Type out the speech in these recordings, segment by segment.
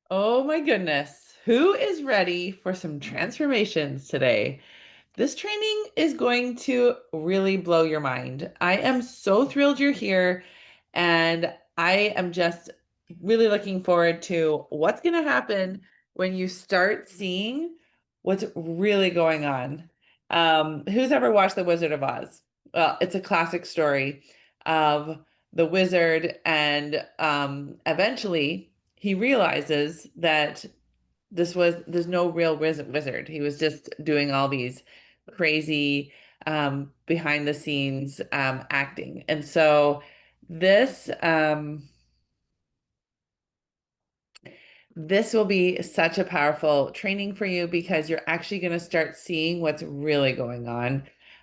Oh my goodness. Who is ready for some transformations today? This training is going to really blow your mind. I am so thrilled you're here, and I am just really looking forward to what's going to happen when you start seeing what's really going on. Who's ever watched The Wizard of Oz? Well, it's a classic story of the wizard, and eventually he realizes that there's no real wizard. He was just doing all these crazy behind the scenes acting. And so this this will be such a powerful training for you because you're actually going to start seeing what's really going on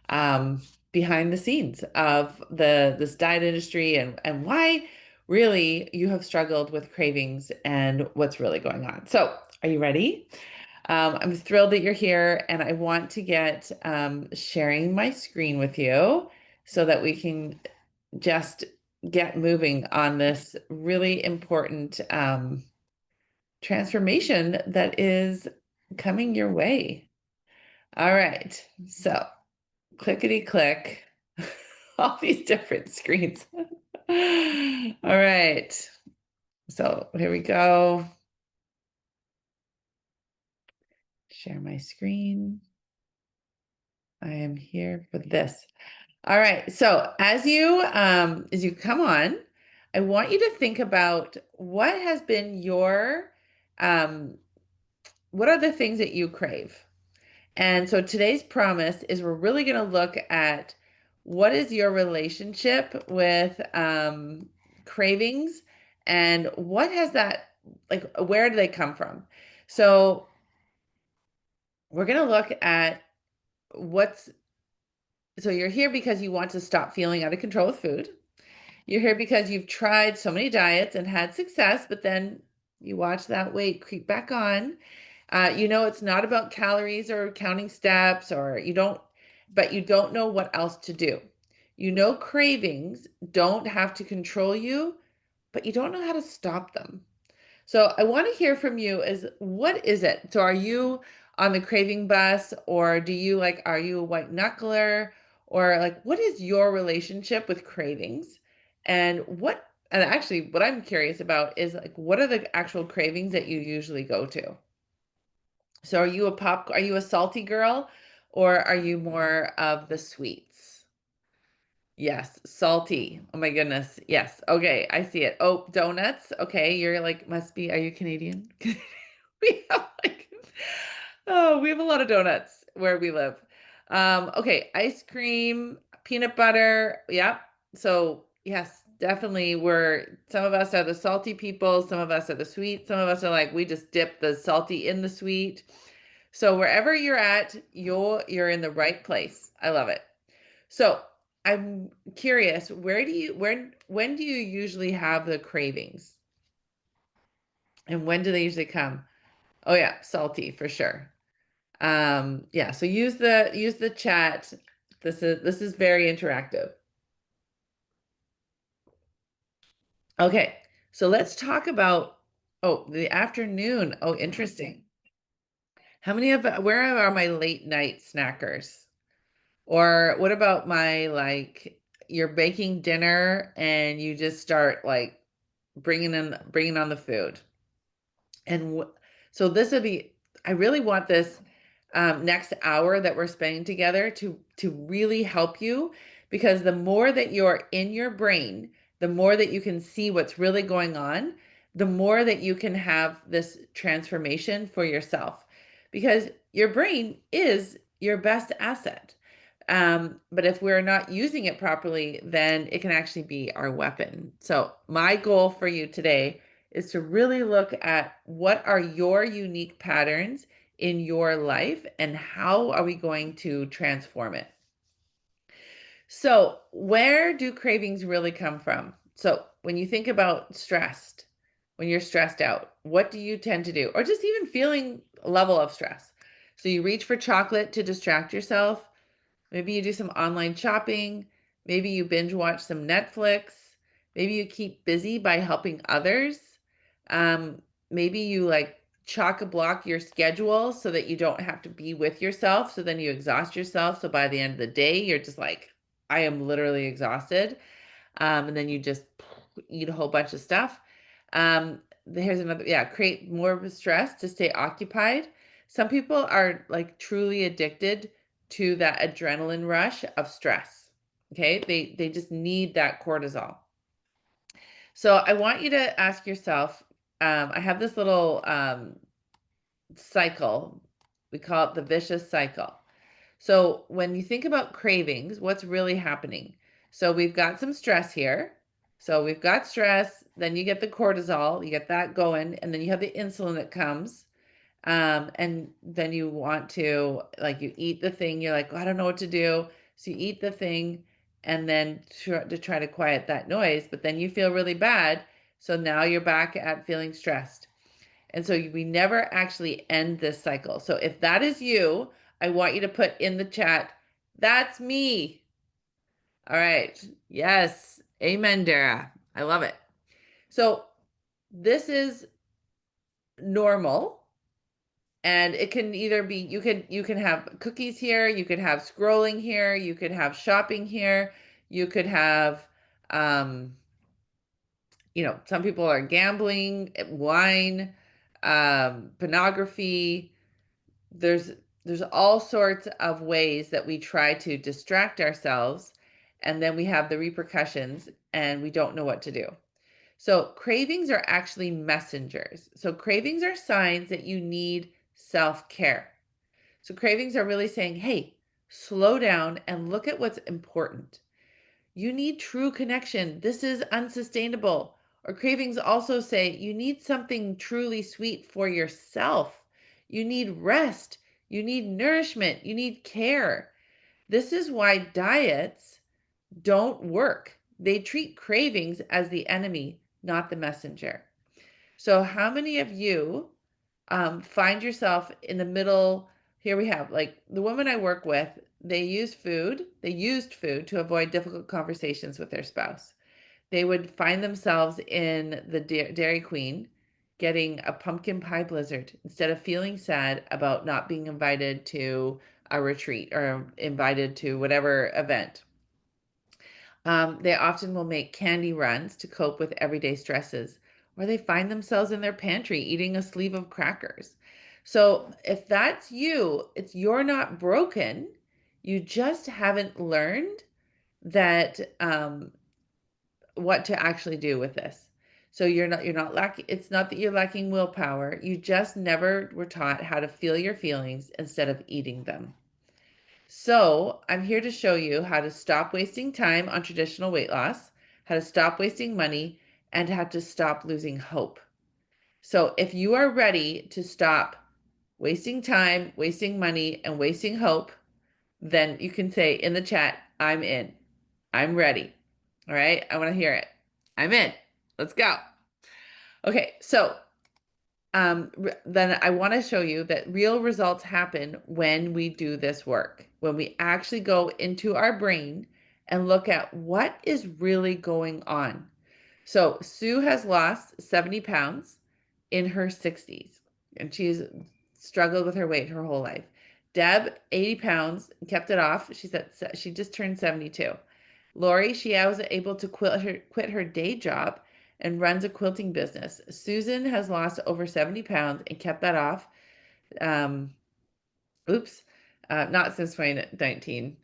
um, behind the scenes of this diet industry, and why really you have struggled with cravings and what's really going on. So, are you ready? I'm thrilled that you're here, and I want to get sharing my screen with you so that we can just get moving on this really important transformation that is coming your way. All right, so clickety click, all these different screens. All right, so here we go. Share my screen. I am here for this. All right. So as you come on, I want you to think about what has been your um what are the things that you crave? And so today's promise is we're really going to look at what is your relationship with cravings, and what has that, like, where do they come from? So we're going to look at what's so you're here because you want to stop feeling out of control with food. You're here because you've tried so many diets and had success, but then you watch that weight creep back on. You know, it's not about calories or counting steps, or but you don't know what else to do. You know, cravings don't have to control you, but you don't know how to stop them. So I want to hear from you is what is it? So are you on the craving bus, or are you a white knuckler, or like what is your relationship with cravings? And actually what I'm curious about is like what are the actual cravings that you usually go to? So are you a salty girl, or are you more of the sweets? Yes, salty. Oh my goodness. Yes. Okay, I see it. Oh, donuts. Okay, you're like must be, are you Canadian? We have like oh, we have a lot of donuts where we live. Okay, ice cream, peanut butter. Yep. So, yes, definitely some of us are the salty people, some of us are the sweet, some of us are like we just dip the salty in the sweet. So wherever you're at, you're in the right place. I love it. So I'm curious, when do you usually have the cravings? And when do they usually come? Oh yeah, salty for sure. Yeah, so use the chat. This is very interactive. Okay, so let's talk about the afternoon. Oh, interesting. Where are my late night snackers? Or what about my, like, you're baking dinner and you just start like bringing on the food. And so this would be, I really want this next hour that we're spending together to really help you, because the more that you're in your brain, the more that you can see what's really going on, the more that you can have this transformation for yourself, because your brain is your best asset. But if we're not using it properly, then it can actually be our weapon. So my goal for you today is to really look at what are your unique patterns in your life and how are we going to transform it. So, where do cravings really come from? So, when you think about when you're stressed out, what do you tend to do? Or just even feeling a level of stress. So, you reach for chocolate to distract yourself. Maybe you do some online shopping. Maybe you binge watch some Netflix. Maybe you keep busy by helping others. Um, maybe you like chock a block your schedule so that you don't have to be with yourself. So then you exhaust yourself. So by the end of the day, you're just like, I am literally exhausted. And then you just eat a whole bunch of stuff. Here's another, yeah, create more of a stress to stay occupied. Some people are like truly addicted to that adrenaline rush of stress. Okay, they just need that cortisol. So I want you to ask yourself, I have this little cycle. We call it the vicious cycle. So when you think about cravings, what's really happening? So we've got some stress here. So we've got stress, then you get the cortisol, you get that going, and then you have the insulin that comes. And then you want to, like, you eat the thing, you're like, "Oh, I don't know what to do." So you eat the thing and then to try to quiet that noise, but then you feel really bad. So now you're back at feeling stressed. And so we never actually end this cycle. So if that is you, I want you to put in the chat, that's me. All right. Yes. Amen, Dara. I love it. So this is normal. And it can either be, you can have cookies here, you could have scrolling here, you could have shopping here, you could have some people are gambling, wine, pornography. There's all sorts of ways that we try to distract ourselves, and then we have the repercussions and we don't know what to do. So cravings are actually messengers. So cravings are signs that you need self-care. So cravings are really saying, hey, slow down and look at what's important. You need true connection. This is unsustainable. Or cravings also say you need something truly sweet for yourself. You need rest. You need nourishment. You need care. This is why diets don't work. They treat cravings as the enemy, not the messenger. So, how many of you find yourself in the middle? Here we have like the woman I work with, they used food to avoid difficult conversations with their spouse. They would find themselves in the Dairy Queen getting a pumpkin pie blizzard instead of feeling sad about not being invited to a retreat or invited to whatever event. They often will make candy runs to cope with everyday stresses, or they find themselves in their pantry eating a sleeve of crackers. So, if that's you, you're not broken. You just haven't learned that what to actually do with this. So you're not lacking. It's not that you're lacking willpower. You just never were taught how to feel your feelings instead of eating them. So I'm here to show you how to stop wasting time on traditional weight loss, how to stop wasting money, and how to stop losing hope. So if you are ready to stop wasting time, wasting money, and wasting hope, then you can say in the chat, I'm in. I'm ready. All right. I want to hear it. I'm in. Let's go. Okay. So then I want to show you that real results happen when we do this work, when we actually go into our brain and look at what is really going on. So Sue has lost 70 pounds in her 60s, and she's struggled with her weight her whole life. Deb, 80 pounds, kept it off. She said she just turned 72. Lori, she was able to quit her day job and runs a quilting business. Susan has lost over 70 pounds and kept that off. Um, oops, not since 2019.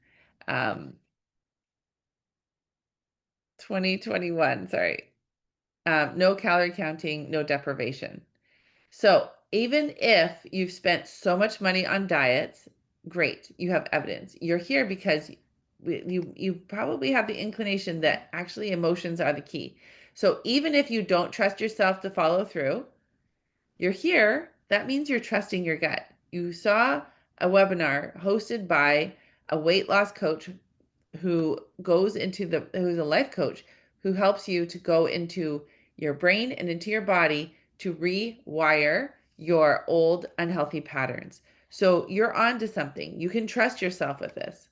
2021, sorry. No calorie counting, no deprivation. So even if you've spent so much money on diets, great, you have evidence. You're here because you probably have the inclination that actually emotions are the key. So even if you don't trust yourself to follow through, you're here. That means you're trusting your gut. You saw a webinar hosted by a weight loss coach who's a life coach who helps you to go into your brain and into your body to rewire your old unhealthy patterns. So you're on to something. You can trust yourself with this.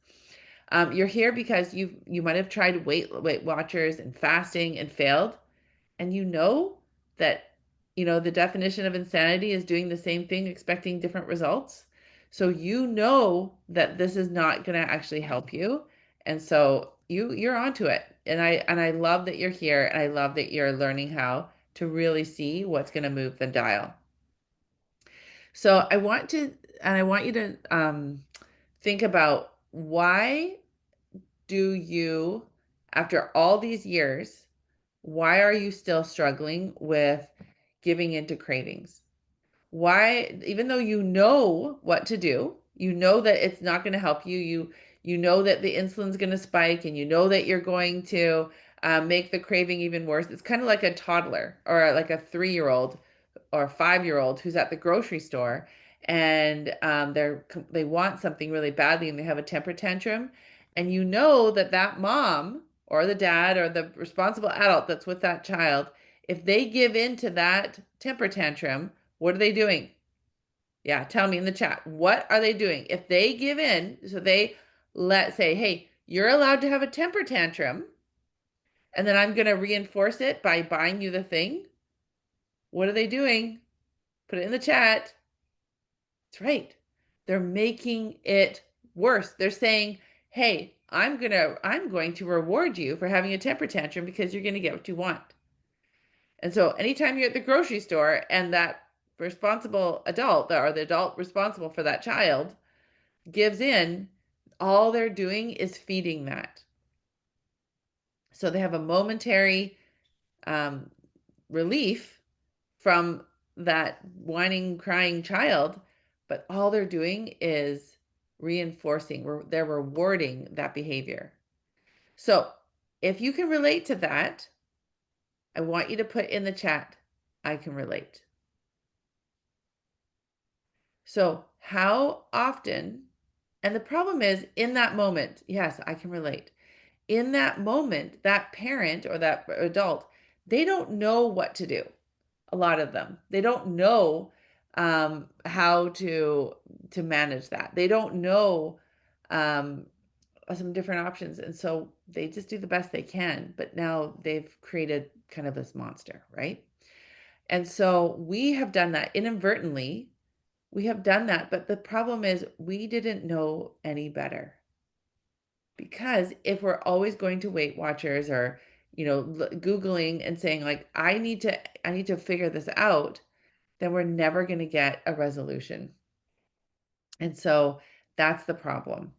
You're here because you might have tried Weight Watchers and fasting and failed, and you know that the definition of insanity is doing the same thing, expecting different results. So you know that this is not going to actually help you. And so you're onto it. And I love that you're here, and I love that you're learning how to really see what's going to move the dial. So I want you to think about, why do you, after all these years, why are you still struggling with giving into cravings? Why, even though you know what to do, you know that it's not going to help you, you know that the insulin's going to spike, and you know that you're going to make the craving even worse. It's kind of like a toddler or like a 3-year-old or a 5-year-old who's at the grocery store, and they want something really badly, and they have a temper tantrum, and you know that that mom or the dad or the responsible adult that's with that child, if they give in to that temper tantrum, what are they doing? Yeah, tell me in the chat. What are they doing? If they give in, so they say, hey, you're allowed to have a temper tantrum, and then I'm going to reinforce it by buying you the thing. What are they doing? Put it in the chat. That's right. They're making it worse. They're saying, hey, I'm going to reward you for having a temper tantrum because you're going to get what you want. And so anytime you're at the grocery store and that responsible adult, or the adult responsible for that child, gives in, all they're doing is feeding that. So they have a momentary um, relief from that whining, crying child, but all they're doing is reinforcing, they're rewarding that behavior. So if you can relate to that, I want you to put in the chat, I can relate. So how often, and the problem is in that moment, yes, I can relate. In that moment, that parent or that adult, they don't know what to do. A lot of them, they don't know how to manage that. They don't know um, some different options, and so they just do the best they can. But now they've created kind of this monster, right? And so we have done that inadvertently. We have done that, but the problem is we didn't know any better. Because if we're always going to Weight Watchers or, Googling and saying like, I need to figure this out, then we're never going to get a resolution. And so that's the problem.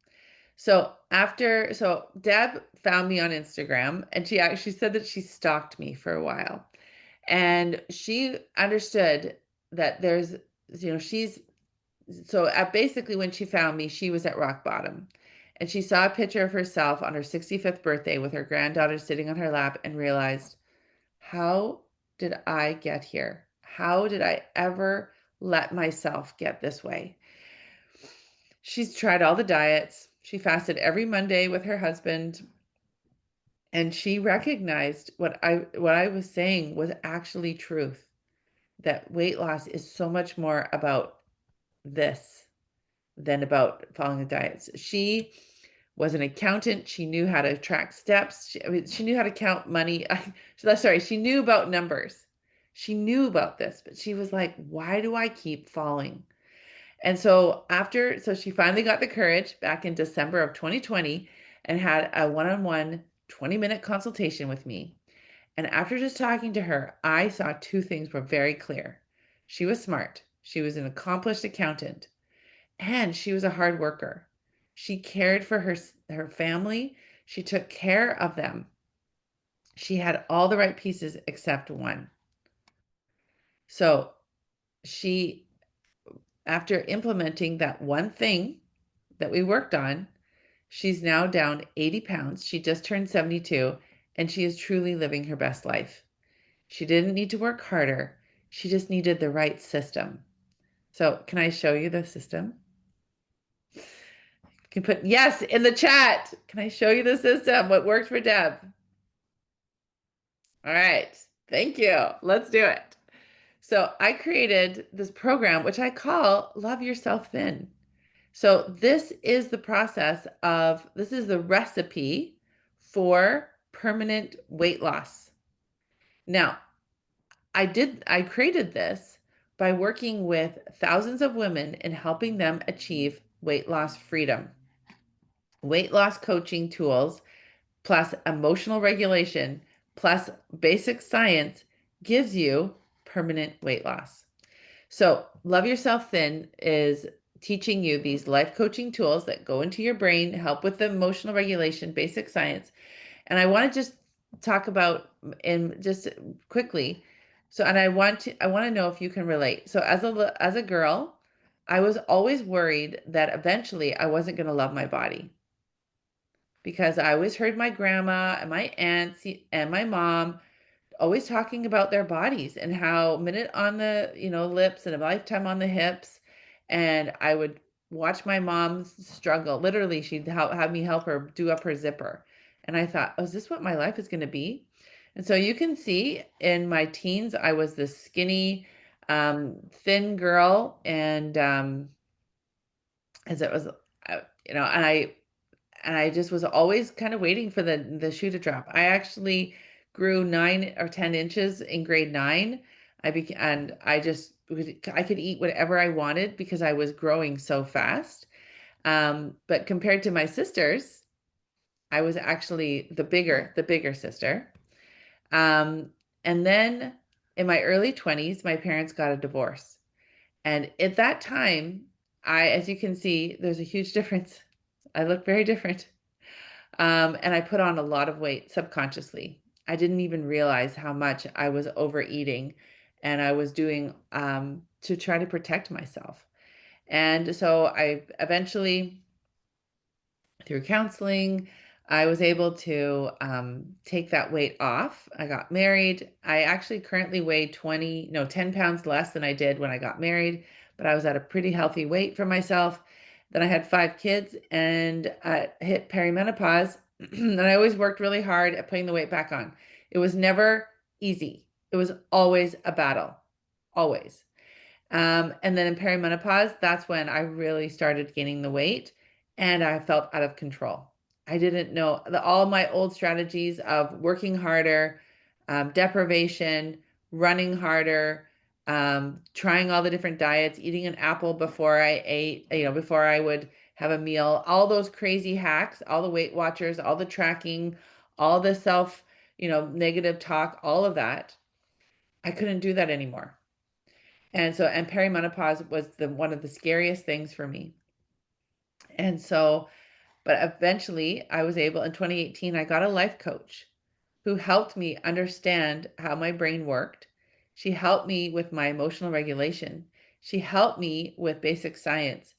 So Deb found me on Instagram, and she actually said that she stalked me for a while. And she understood that there's, she's so basically when she found me, she was at rock bottom, and she saw a picture of herself on her 65th birthday with her granddaughter sitting on her lap and realized, how did I get here? How did I ever let myself get this way? She's tried all the diets. She fasted every Monday with her husband, and she recognized what I was saying was actually truth, that weight loss is so much more about this than about following the diets. She was an accountant. She knew how to track steps. She knew how to count money. Sorry, she knew about numbers. She knew about this, but she was like, why do I keep falling? And so she finally got the courage back in December of 2020 and had a one-on-one 20-minute consultation with me. And after just talking to her, I saw two things were very clear. She was smart. She was an accomplished accountant. And she was a hard worker. She cared for her family. She took care of them. She had all the right pieces except one. So she, after implementing that one thing that we worked on, she's now down 80 pounds. She just turned 72, and she is truly living her best life. She didn't need to work harder. She just needed the right system. So can I show you the system? You can put yes in the chat. Can I show you the system? What worked for Deb? All right. Thank you. Let's do it. So I created this program, which I call Love Yourself Thin. So this is the this is the recipe for permanent weight loss. Now, I created this by working with thousands of women and helping them achieve weight loss freedom. Weight loss coaching tools plus emotional regulation plus basic science gives you permanent weight loss. So, Love Yourself Thin is teaching you these life coaching tools that go into your brain, help with the emotional regulation, basic science. And I want to just talk about in just quickly. So, and I want to know if you can relate. So, as a girl, I was always worried that eventually I wasn't going to love my body because I always heard my grandma and my aunts and my mom always talking about their bodies and how minute on the, lips and a lifetime on the hips. And I would watch my mom struggle. Literally, she'd have me help her do up her zipper. And I thought, oh, is this what my life is going to be? And so you can see in my teens, I was this skinny, thin girl. And as it was, and I just was always kind of waiting for the shoe to drop. I actually grew 9 or 10 inches in grade 9. And I could eat whatever I wanted because I was growing so fast. But compared to my sisters, I was actually the bigger sister. Um, and then in my early 20s, my parents got a divorce. And at that time, as you can see, there's a huge difference. I look very different. And I put on a lot of weight subconsciously. I didn't even realize how much I was overeating and I was doing to try to protect myself. And so I eventually, through counseling, I was able to take that weight off. I got married. I actually currently weigh 10 pounds less than I did when I got married, but I was at a pretty healthy weight for myself. Then I had 5 kids and hit perimenopause. And I always worked really hard at putting the weight back on. It was never easy. It was always a battle, always. And then in perimenopause, that's when I really started gaining the weight and I felt out of control. I didn't know all my old strategies of working harder, deprivation, running harder, trying all the different diets, eating an apple before I ate, before I would have a meal, all those crazy hacks, all the Weight Watchers, all the tracking, all the self, negative talk, all of that. I couldn't do that anymore. And perimenopause was the one of the scariest things for me. And so, but eventually I was able, in 2018, I got a life coach who helped me understand how my brain worked. She helped me with my emotional regulation. She helped me with basic science.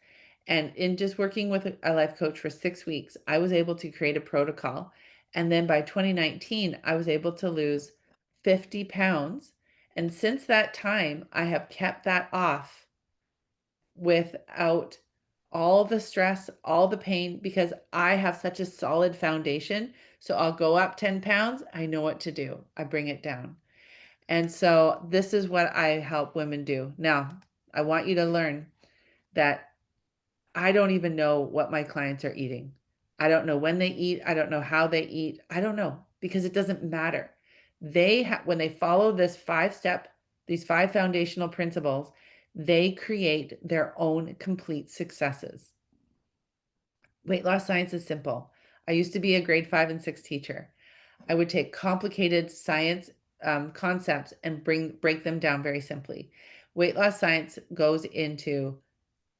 And in just working with a life coach for 6 weeks, I was able to create a protocol. And then by 2019, I was able to lose 50 pounds. And since that time, I have kept that off without all the stress, all the pain, because I have such a solid foundation. So I'll go up 10 pounds. I know what to do. I bring it down. And so this is what I help women do. Now, I want you to learn that I don't even know what my clients are eating. I don't know when they eat. I don't know how they eat. I don't know because it doesn't matter. When they follow these 5 foundational principles, they create their own complete successes. Weight loss science is simple. I used to be a grade 5 and 6 teacher. I would take complicated science concepts and break them down very simply. Weight loss science goes into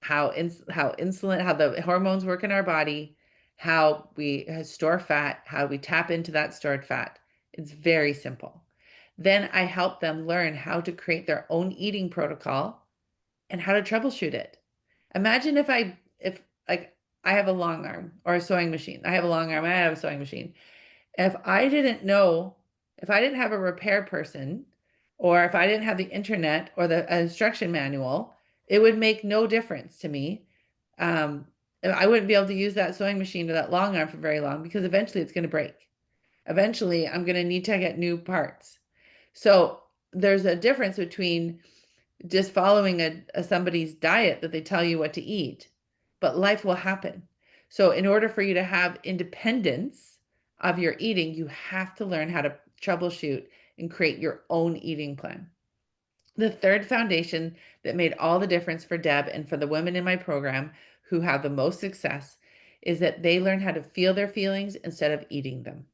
how the hormones work in our body, how we store fat, how we tap into that stored fat. It's very simple. Then I help them learn how to create their own eating protocol and how to troubleshoot it. Imagine if like I have a long arm or a sewing machine. I have a long arm, I have a sewing machine. If I didn't know, if I didn't have a repair person, or if I didn't have the internet or the instruction manual, it would make no difference to me. Um, I wouldn't be able to use that sewing machine or that long arm for very long because eventually it's going to break. Eventually, I'm going to need to get new parts. So there's a difference between just following somebody's diet that they tell you what to eat, but life will happen. So in order for you to have independence of your eating, you have to learn how to troubleshoot and create your own eating plan. The third foundation that made all the difference for Deb and for the women in my program who have the most success is that they learn how to feel their feelings instead of eating them.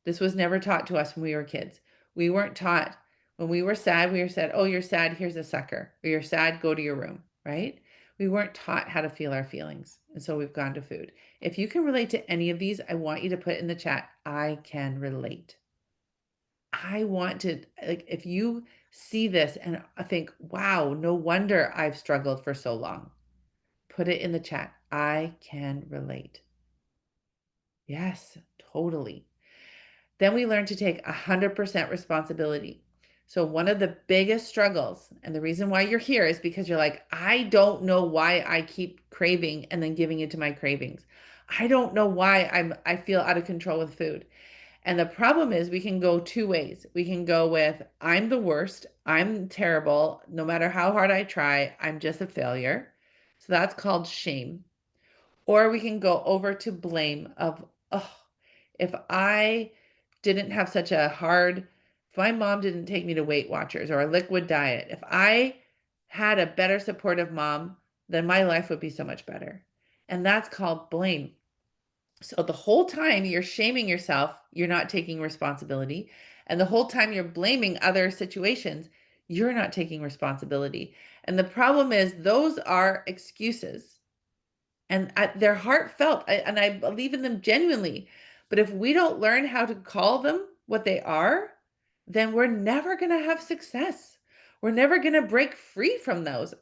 This was never taught to us when we were kids. We weren't taught when we were sad, we were said, oh, you're sad, here's a sucker. Or you're sad, go to your room, right? We weren't taught how to feel our feelings. And so we've gone to food. If you can relate to any of these, I want you to put in the chat, I can relate. I want to, like, if you see this and I think, wow, no wonder I've struggled for so long, put it in the chat. I can relate. Yes, totally. Then we learn to take 100% responsibility. So one of the biggest struggles, and the reason why you're here is because you're like, I don't know why I keep craving and then giving into my cravings. I don't know why I feel out of control with food. And the problem is we can go two ways. We can go with, I'm the worst, I'm terrible, no matter how hard I try, I'm just a failure. So that's called shame. Or we can go over to blame of, oh, if I didn't have such a hard, if my mom didn't take me to Weight Watchers or a liquid diet, if I had a better supportive mom, then my life would be so much better. And that's called blame. So the whole time you're shaming yourself, you're not taking responsibility. And the whole time you're blaming other situations, you're not taking responsibility. And the problem is those are excuses. And they're heartfelt, and I believe in them genuinely. But if we don't learn how to call them what they are, then we're never going to have success. We're never going to break free from those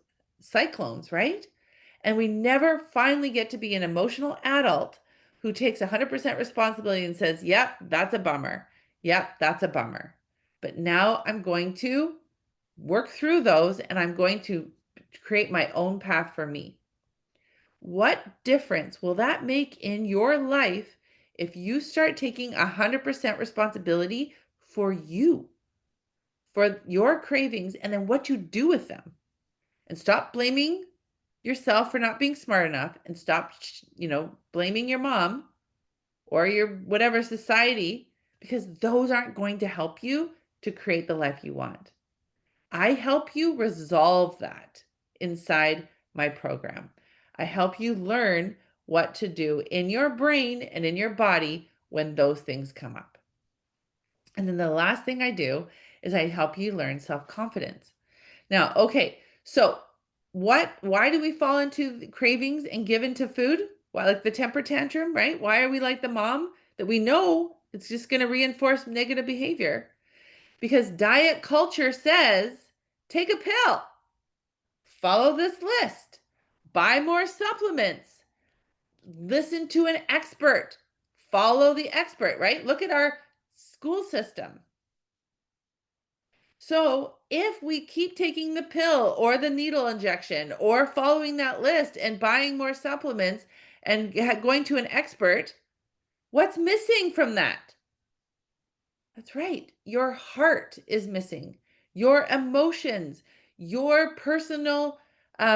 cyclones, right? And we never finally get to be an emotional adult who takes 100% responsibility and says, yep, that's a bummer. Yep, that's a bummer. But now I'm going to work through those and I'm going to create my own path for me. What difference will that make in your life if you start taking 100% responsibility for you, for your cravings, and then what you do with them? And stop blaming yourself for not being smart enough and stop, blaming your mom or your whatever society, because those aren't going to help you to create the life you want. I help you resolve that inside my program. I help you learn what to do in your brain and in your body when those things come up. And then the last thing I do is I help you learn self-confidence. Now, okay, so why do we fall into cravings and give into food? Why, like the temper tantrum, right? Why are we like the mom that we know it's just going to reinforce negative behavior? Because diet culture says, take a pill, follow this list, buy more supplements, listen to an expert, follow the expert, right? Look at our school system. So if we keep taking the pill or the needle injection or following that list and buying more supplements and going to an expert, what's missing from that? That's right. Your heart is missing. Your emotions, your personal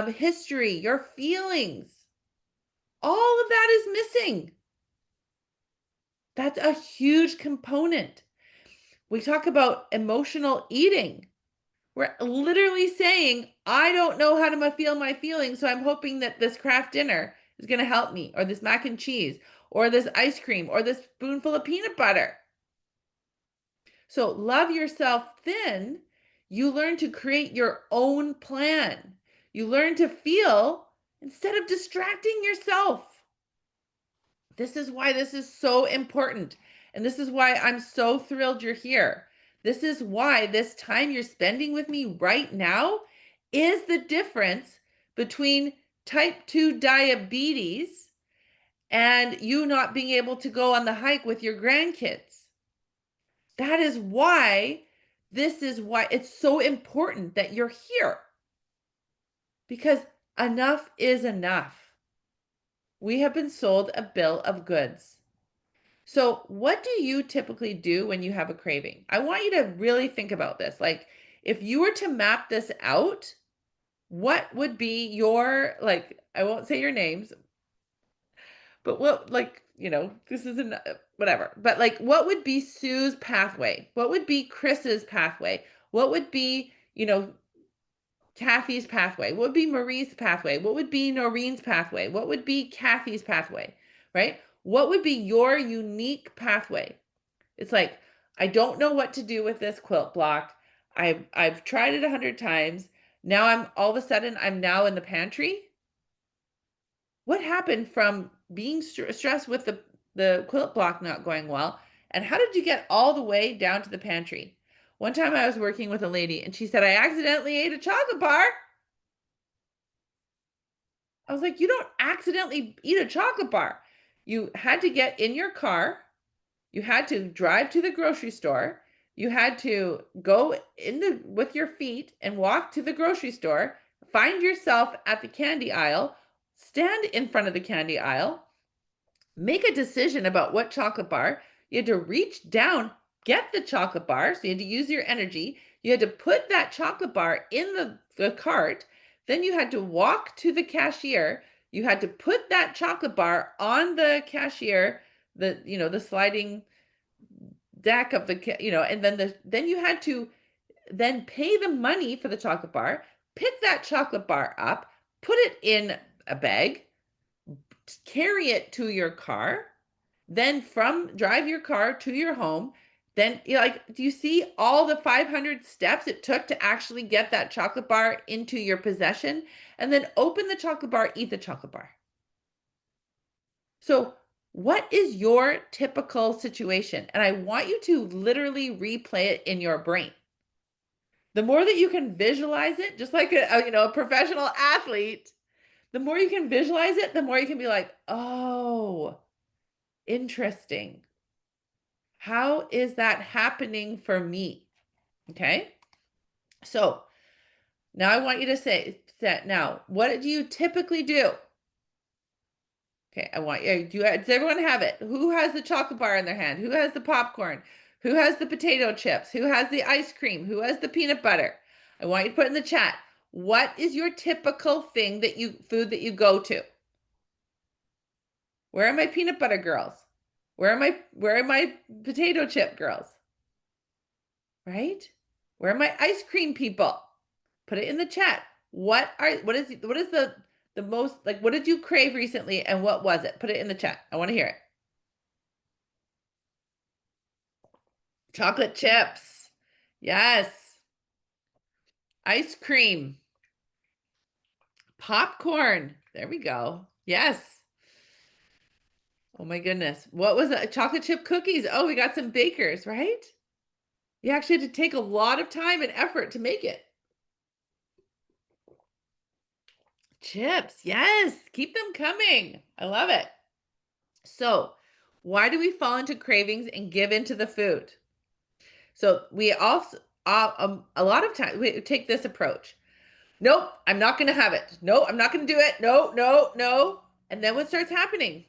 history, your feelings, all of that is missing. That's a huge component. We talk about emotional eating. We're literally saying, I don't know how to feel my feelings, so I'm hoping that this Kraft dinner is going to help me, or this mac and cheese, or this ice cream, or this spoonful of peanut butter. So love yourself thin. You learn to create your own plan. You learn to feel instead of distracting yourself. This is why this is so important. And this is why I'm so thrilled you're here. This is why this time you're spending with me right now is the difference between type 2 diabetes and you not being able to go on the hike with your grandkids. That is why it's so important that you're here. Because enough is enough. We have been sold a bill of goods. So, what do you typically do when you have a craving? I want you to really think about this. Like, if you were to map this out, what would be your, like, I won't say your names, but what, like, this isn't whatever, but like, what would be Sue's pathway? What would be Chris's pathway? What would be, Kathy's pathway? What would be Marie's pathway? What would be Noreen's pathway? What would be Kathy's pathway? Right? What would be your unique pathway? It's like, I don't know what to do with this quilt block. I've tried it 100 times. Now I'm all of a sudden I'm now in the pantry. What happened from being stressed with the quilt block not going well? And how did you get all the way down to the pantry? One time I was working with a lady and she said, I accidentally ate a chocolate bar. I was like, you don't accidentally eat a chocolate bar. You had to get in your car. You had to drive to the grocery store. You had to go with your feet and walk to the grocery store, find yourself at the candy aisle, stand in front of the candy aisle, make a decision about what chocolate bar. You had to reach down, get the chocolate bar. So you had to use your energy. You had to put that chocolate bar in the cart. Then you had to walk to the cashier. You had to put that chocolate bar on the cashier, the sliding deck of and then you had to then pay the money for the chocolate bar, pick that chocolate bar up, put it in a bag, carry it to your car, then from drive your car to your home. Then, do you see all the 500 steps it took to actually get that chocolate bar into your possession? And then open the chocolate bar, eat the chocolate bar. So, what is your typical situation? And I want you to literally replay it in your brain. The more that you can visualize it, just like a professional athlete, the more you can visualize it, the more you can be like, oh, interesting. How is that happening for me? Okay. So now I want you to say, now, what do you typically do? Okay, I want you, does everyone have it? Who has the chocolate bar in their hand? Who has the popcorn? Who has the potato chips? Who has the ice cream? Who has the peanut butter? I want you to put in the chat. What is your typical food that you go to? Where are my peanut butter girls? Where are my potato chip girls? Right? Where are my ice cream people? Put it in the chat. What is the most, like, what did you crave recently and what was it? Put it in the chat. I want to hear it. Chocolate chips. Yes. Ice cream. Popcorn. There we go. Yes. Oh my goodness. What was it? Chocolate chip cookies. Oh, we got some bakers, right? You actually had to take a lot of time and effort to make it. Chips. Yes. Keep them coming. I love it. So, why do we fall into cravings and give into the food? So, we also, a lot of times, we take this approach. Nope, I'm not going to have it. No, I'm not going to do it. No, no, no. And then what starts happening?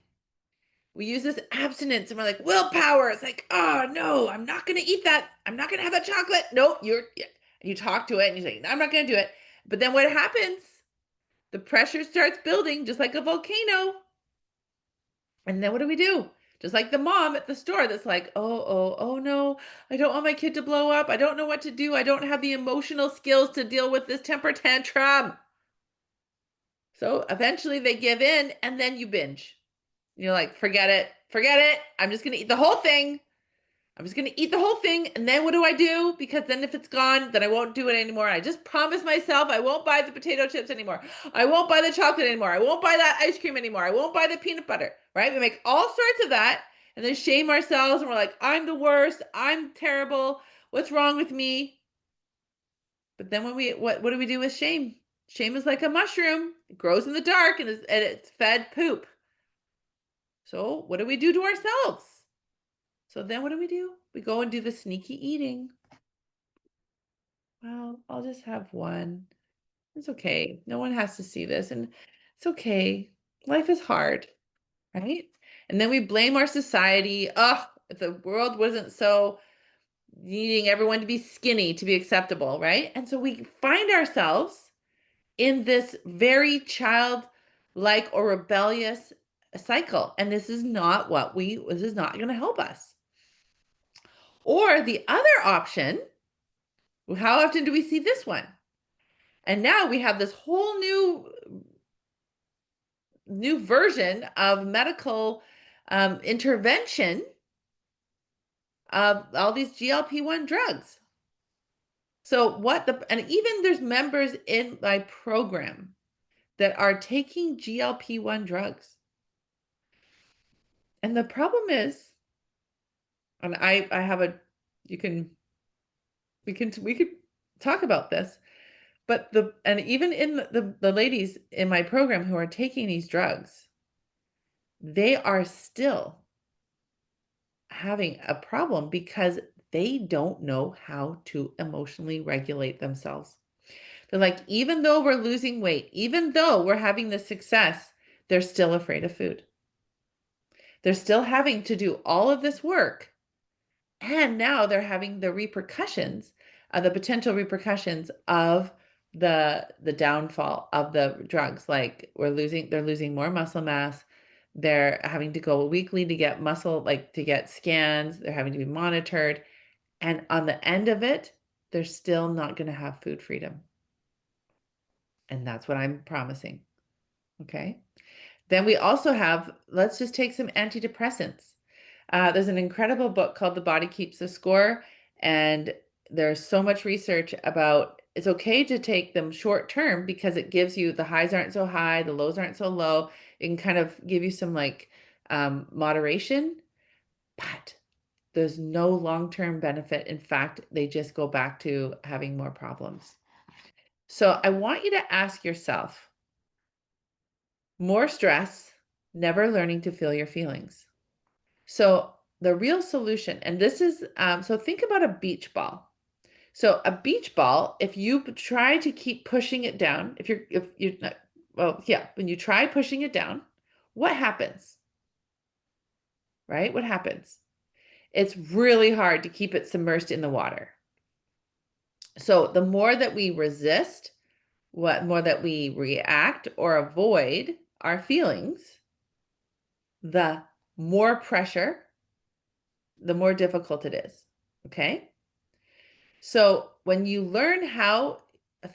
We use this abstinence and we're like, willpower. It's like, oh, no, I'm not going to eat that. I'm not going to have that chocolate. No, you talk to it and you say, no, I'm not going to do it. But then what happens? The pressure starts building just like a volcano. And then what do we do? Just like the mom at the store that's like, oh no, I don't want my kid to blow up. I don't know what to do. I don't have the emotional skills to deal with this temper tantrum. So eventually they give in and then you binge. You're like, forget it. Forget it. I'm just going to eat the whole thing. I'm just going to eat the whole thing. And then what do I do? Because then if it's gone, then I won't do it anymore. I just promise myself I won't buy the potato chips anymore. I won't buy the chocolate anymore. I won't buy that ice cream anymore. I won't buy the peanut butter, right? We make all sorts of that and then shame ourselves. And we're like, I'm the worst. I'm terrible. What's wrong with me? But then what do we do with shame? Shame is like a mushroom. It grows in the dark and it's fed poop. So what do we do to ourselves? So then what do? We go and do the sneaky eating. Well, I'll just have one. It's okay. No one has to see this. And it's okay. Life is hard, right? And then we blame our society. Oh, if the world wasn't so needing everyone to be skinny to be acceptable, right? And so we find ourselves in this very childlike or rebellious cycle. And this is not this is not going to help us. Or the other option How often do we see this one? And now we have this whole new version of medical intervention of all these GLP-1 drugs. So and even there's members in my program that are taking GLP-1 drugs. And the problem is, and I have a, you can, we could talk about this, but and even in the ladies in my program who are taking these drugs, they are still having a problem because they don't know how to emotionally regulate themselves. They're like, even though we're losing weight, even though we're having the success, they're still afraid of food. They're still having to do all of this work. And now they're having the repercussions, the potential repercussions of the downfall of the drugs. Like they're losing more muscle mass. They're having to go weekly to get muscle, like to get scans. They're having to be monitored. And on the end of it, they're still not going to have food freedom. And that's what I'm promising. Okay. Then we also have, let's just take some antidepressants. There's an incredible book called The Body Keeps the Score. And there's so much research about it's okay to take them short term because it gives you the highs aren't so high, the lows aren't so low. It can kind of give you some like moderation, but there's no long-term benefit. In fact, they just go back to having more problems. So I want you to ask yourself, more stress, never learning to feel your feelings. So the real solution, and this is, so think about a beach ball. So a beach ball, if you try to keep pushing it down, if you're not, well, yeah, when you try pushing it down, what happens? Right? What happens? It's really hard to keep it submerged in the water. So the more that we resist, what more that we react or avoid our feelings, the more pressure, the more difficult it is. Okay? So when you learn how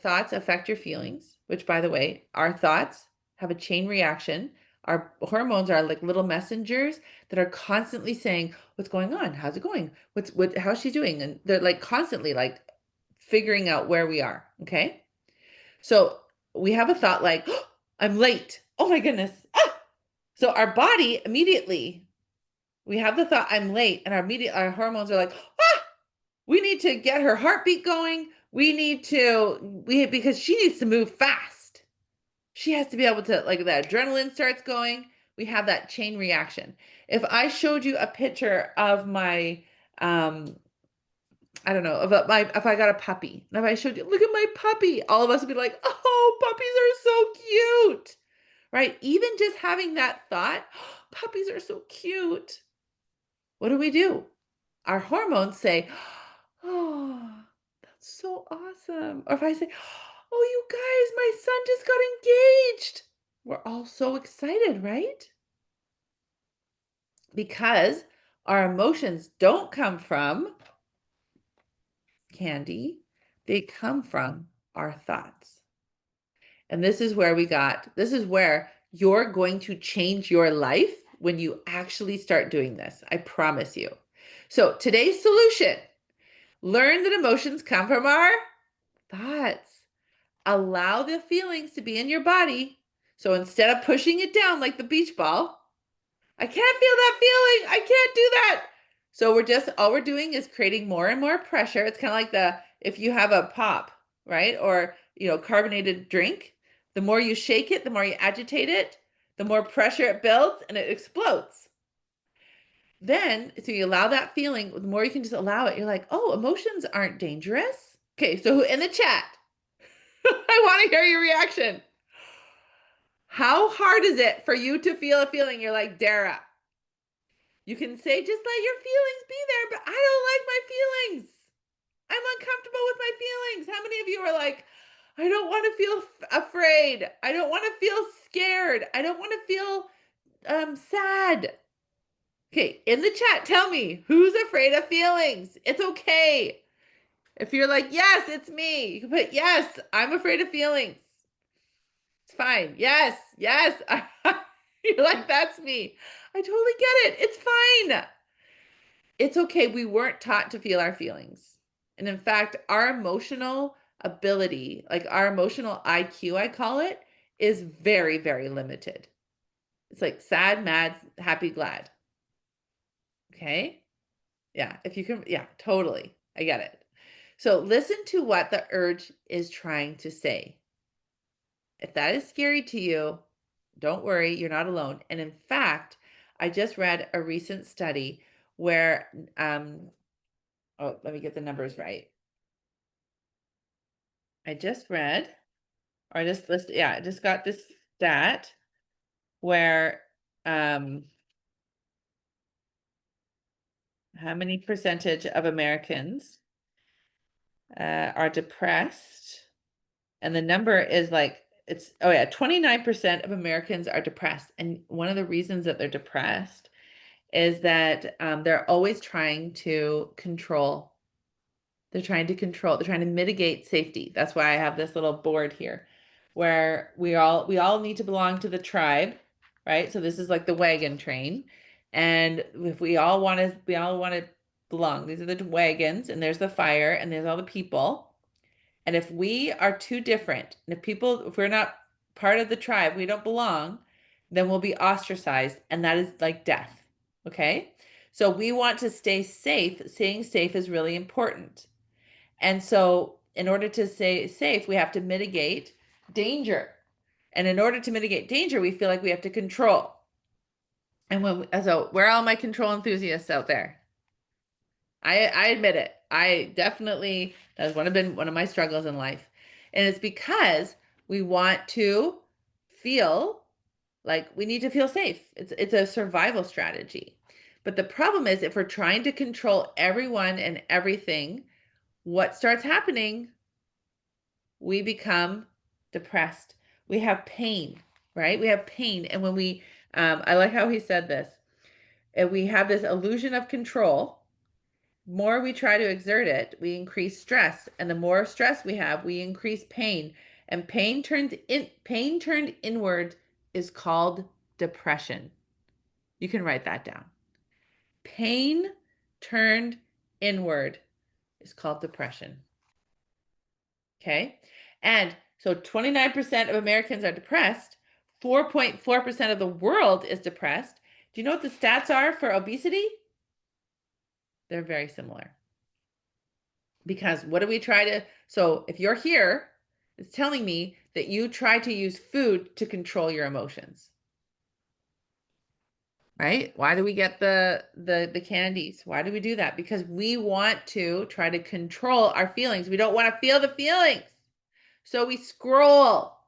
thoughts affect your feelings, which by the way, our thoughts have a chain reaction. Our hormones are like little messengers that are constantly saying, what's going on? How's it going? How's she doing? And they're like constantly like figuring out where we are. Okay. So we have a thought like, oh, I'm late. Oh my goodness. Ah! So our body immediately, we have the thought I'm late, and our hormones are like, ah, we need to get her heartbeat going. Because she needs to move fast. She has to be able to, like, the adrenaline starts going. We have that chain reaction. If I showed you a picture of my, I don't know, if I got a puppy, and if I showed you, look at my puppy, all of us would be like, oh, puppies are so cute, right? Even just having that thought, oh, puppies are so cute. What do? Our hormones say, oh, that's so awesome. Or if I say, oh, you guys, my son just got engaged. We're all so excited, right? Because our emotions don't come from candy, they come from our thoughts. And this is where you're going to change your life when you actually start doing this. I promise you. So today's solution, learn that emotions come from our thoughts. Allow the feelings to be in your body. So instead of pushing it down like the beach ball, I can't feel that feeling. I can't do that. So all we're doing is creating more and more pressure. It's kind of like if you have a pop, right? Or, carbonated drink, the more you shake it, the more you agitate it, the more pressure it builds and it explodes. Then, so you allow that feeling, the more you can just allow it, you're like, oh, emotions aren't dangerous. Okay, so in the chat, I want to hear your reaction. How hard is it for you to feel a feeling? You're like, Dara, you can say, just let your feelings be there, but I don't like my feelings. I'm uncomfortable with my feelings. How many of you are like, I don't want to feel afraid. I don't want to feel scared. I don't want to feel sad. Okay, in the chat, tell me who's afraid of feelings. It's okay. If you're like, yes, it's me, you can put, yes, I'm afraid of feelings. It's fine. Yes, yes. You're like, that's me. I totally get it. It's fine. It's okay. We weren't taught to feel our feelings. And in fact, our emotional ability, like our emotional IQ, I call it, is very, very limited. It's like sad, mad, happy, glad. Okay. Yeah. If you can, yeah, totally. I get it. So listen to what the urge is trying to say. If that is scary to you, don't worry, you're not alone. And in fact, I just read a recent study where, oh, let me get the numbers right. I just read, or I just listed, yeah, I just got this stat where, how many percentage of Americans are depressed? And the number is like, it's, oh yeah, 29% of Americans are depressed. And one of the reasons that they're depressed is that they're always trying to control. They're trying to control, they're trying to mitigate safety. That's why I have this little board here where we all need to belong to the tribe, right? So this is like the wagon train. And if we all want to belong. These are the wagons, and there's the fire, and there's all the people. And if we are too different, and if we're not part of the tribe, we don't belong, then we'll be ostracized, and that is like death. Okay? So we want to stay safe. Staying safe is really important. And so in order to stay safe, we have to mitigate danger. And in order to mitigate danger, we feel like we have to control. And so where are all my control enthusiasts out there? I admit it. I definitely, that's been one of my struggles in life. And it's because we want to feel like we need to feel safe. It's a survival strategy. But the problem is if we're trying to control everyone and everything, what starts happening? We become depressed. We have pain, right? We have pain. And when I like how he said this, and we have this illusion of control. More we try to exert it, we increase stress, and the more stress we have, we increase pain. And pain turned inward is called depression. You can write that down. Pain turned inward is called depression. Okay? And so 29% of Americans are depressed. 4.4% of the world is depressed. Do you know what the stats are for obesity? They're very similar. Because what do we try to, so if you're here, it's telling me that you try to use food to control your emotions. Right? Why do we get the candies? Why do we do that? Because we want to try to control our feelings. We don't want to feel the feelings. So we scroll,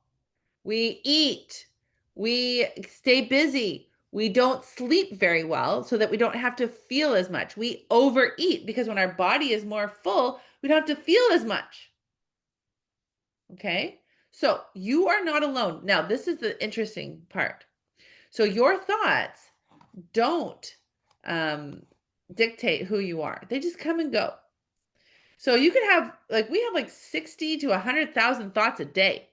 we eat, we stay busy. We don't sleep very well so that we don't have to feel as much. We overeat because when our body is more full, we don't have to feel as much. Okay? So you are not alone. Now, this is the interesting part. So your thoughts don't dictate who you are. They just come and go. So you could have we have like 60 to 100,000 thoughts a day.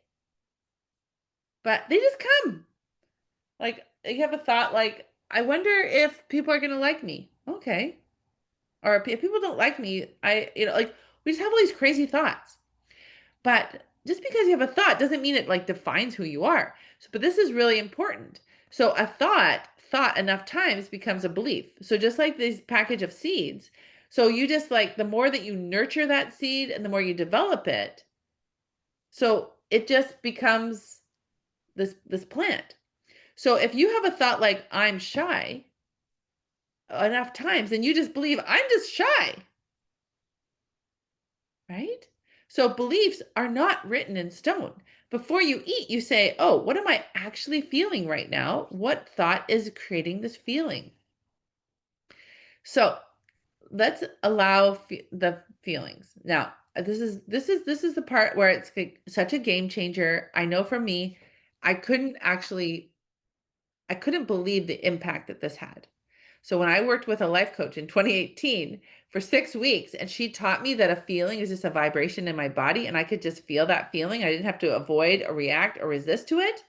But they just come. Like you have a thought like, I wonder if people are going to like me. Okay. Or if people don't like me, we just have all these crazy thoughts. But just because you have a thought doesn't mean it like defines who you are. So, but this is really important. So a thought enough times becomes a belief. So just like this package of seeds. So you just like the more that you nurture that seed and the more you develop it, so it just becomes this plant. So if you have a thought like I'm shy enough times, then you just believe I'm just shy. Right? So beliefs are not written in stone. Before you eat, you say, oh, what am I actually feeling right now? What thought is creating this feeling? So let's allow the feelings. Now, this is the part where it's such a game changer. I know for me, I couldn't believe the impact that this had. So when I worked with a life coach in 2018 for 6 weeks, and she taught me that a feeling is just a vibration in my body, and I could just feel that feeling. I didn't have to avoid or react or resist to it.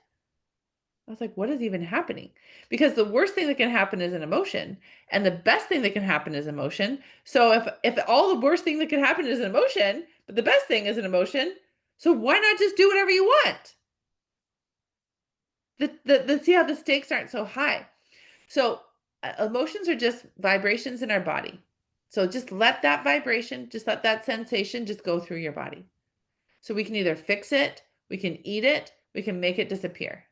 I was like, what is even happening? Because the worst thing that can happen is an emotion, and the best thing that can happen is emotion. So if all the worst thing that can happen is an emotion, but the best thing is an emotion, so why not just do whatever you want? See how the stakes aren't so high. So emotions are just vibrations in our body. So just let that vibration, just let that sensation just go through your body. So we can either fix it, we can eat it, we can make it disappear.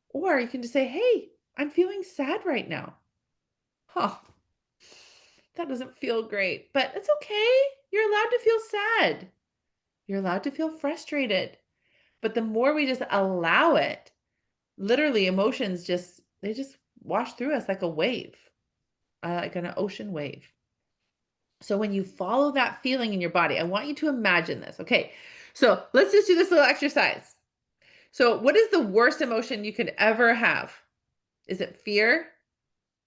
Or you can just say, hey, I'm feeling sad right now. Huh, that doesn't feel great, but it's okay. You're allowed to feel sad. You're allowed to feel frustrated. But the more we just allow it, literally emotions they just wash through us like a wave, like an ocean wave. So when you follow that feeling in your body, I want you to imagine this. Okay. So let's just do this little exercise. So what is the worst emotion you could ever have? Is it fear?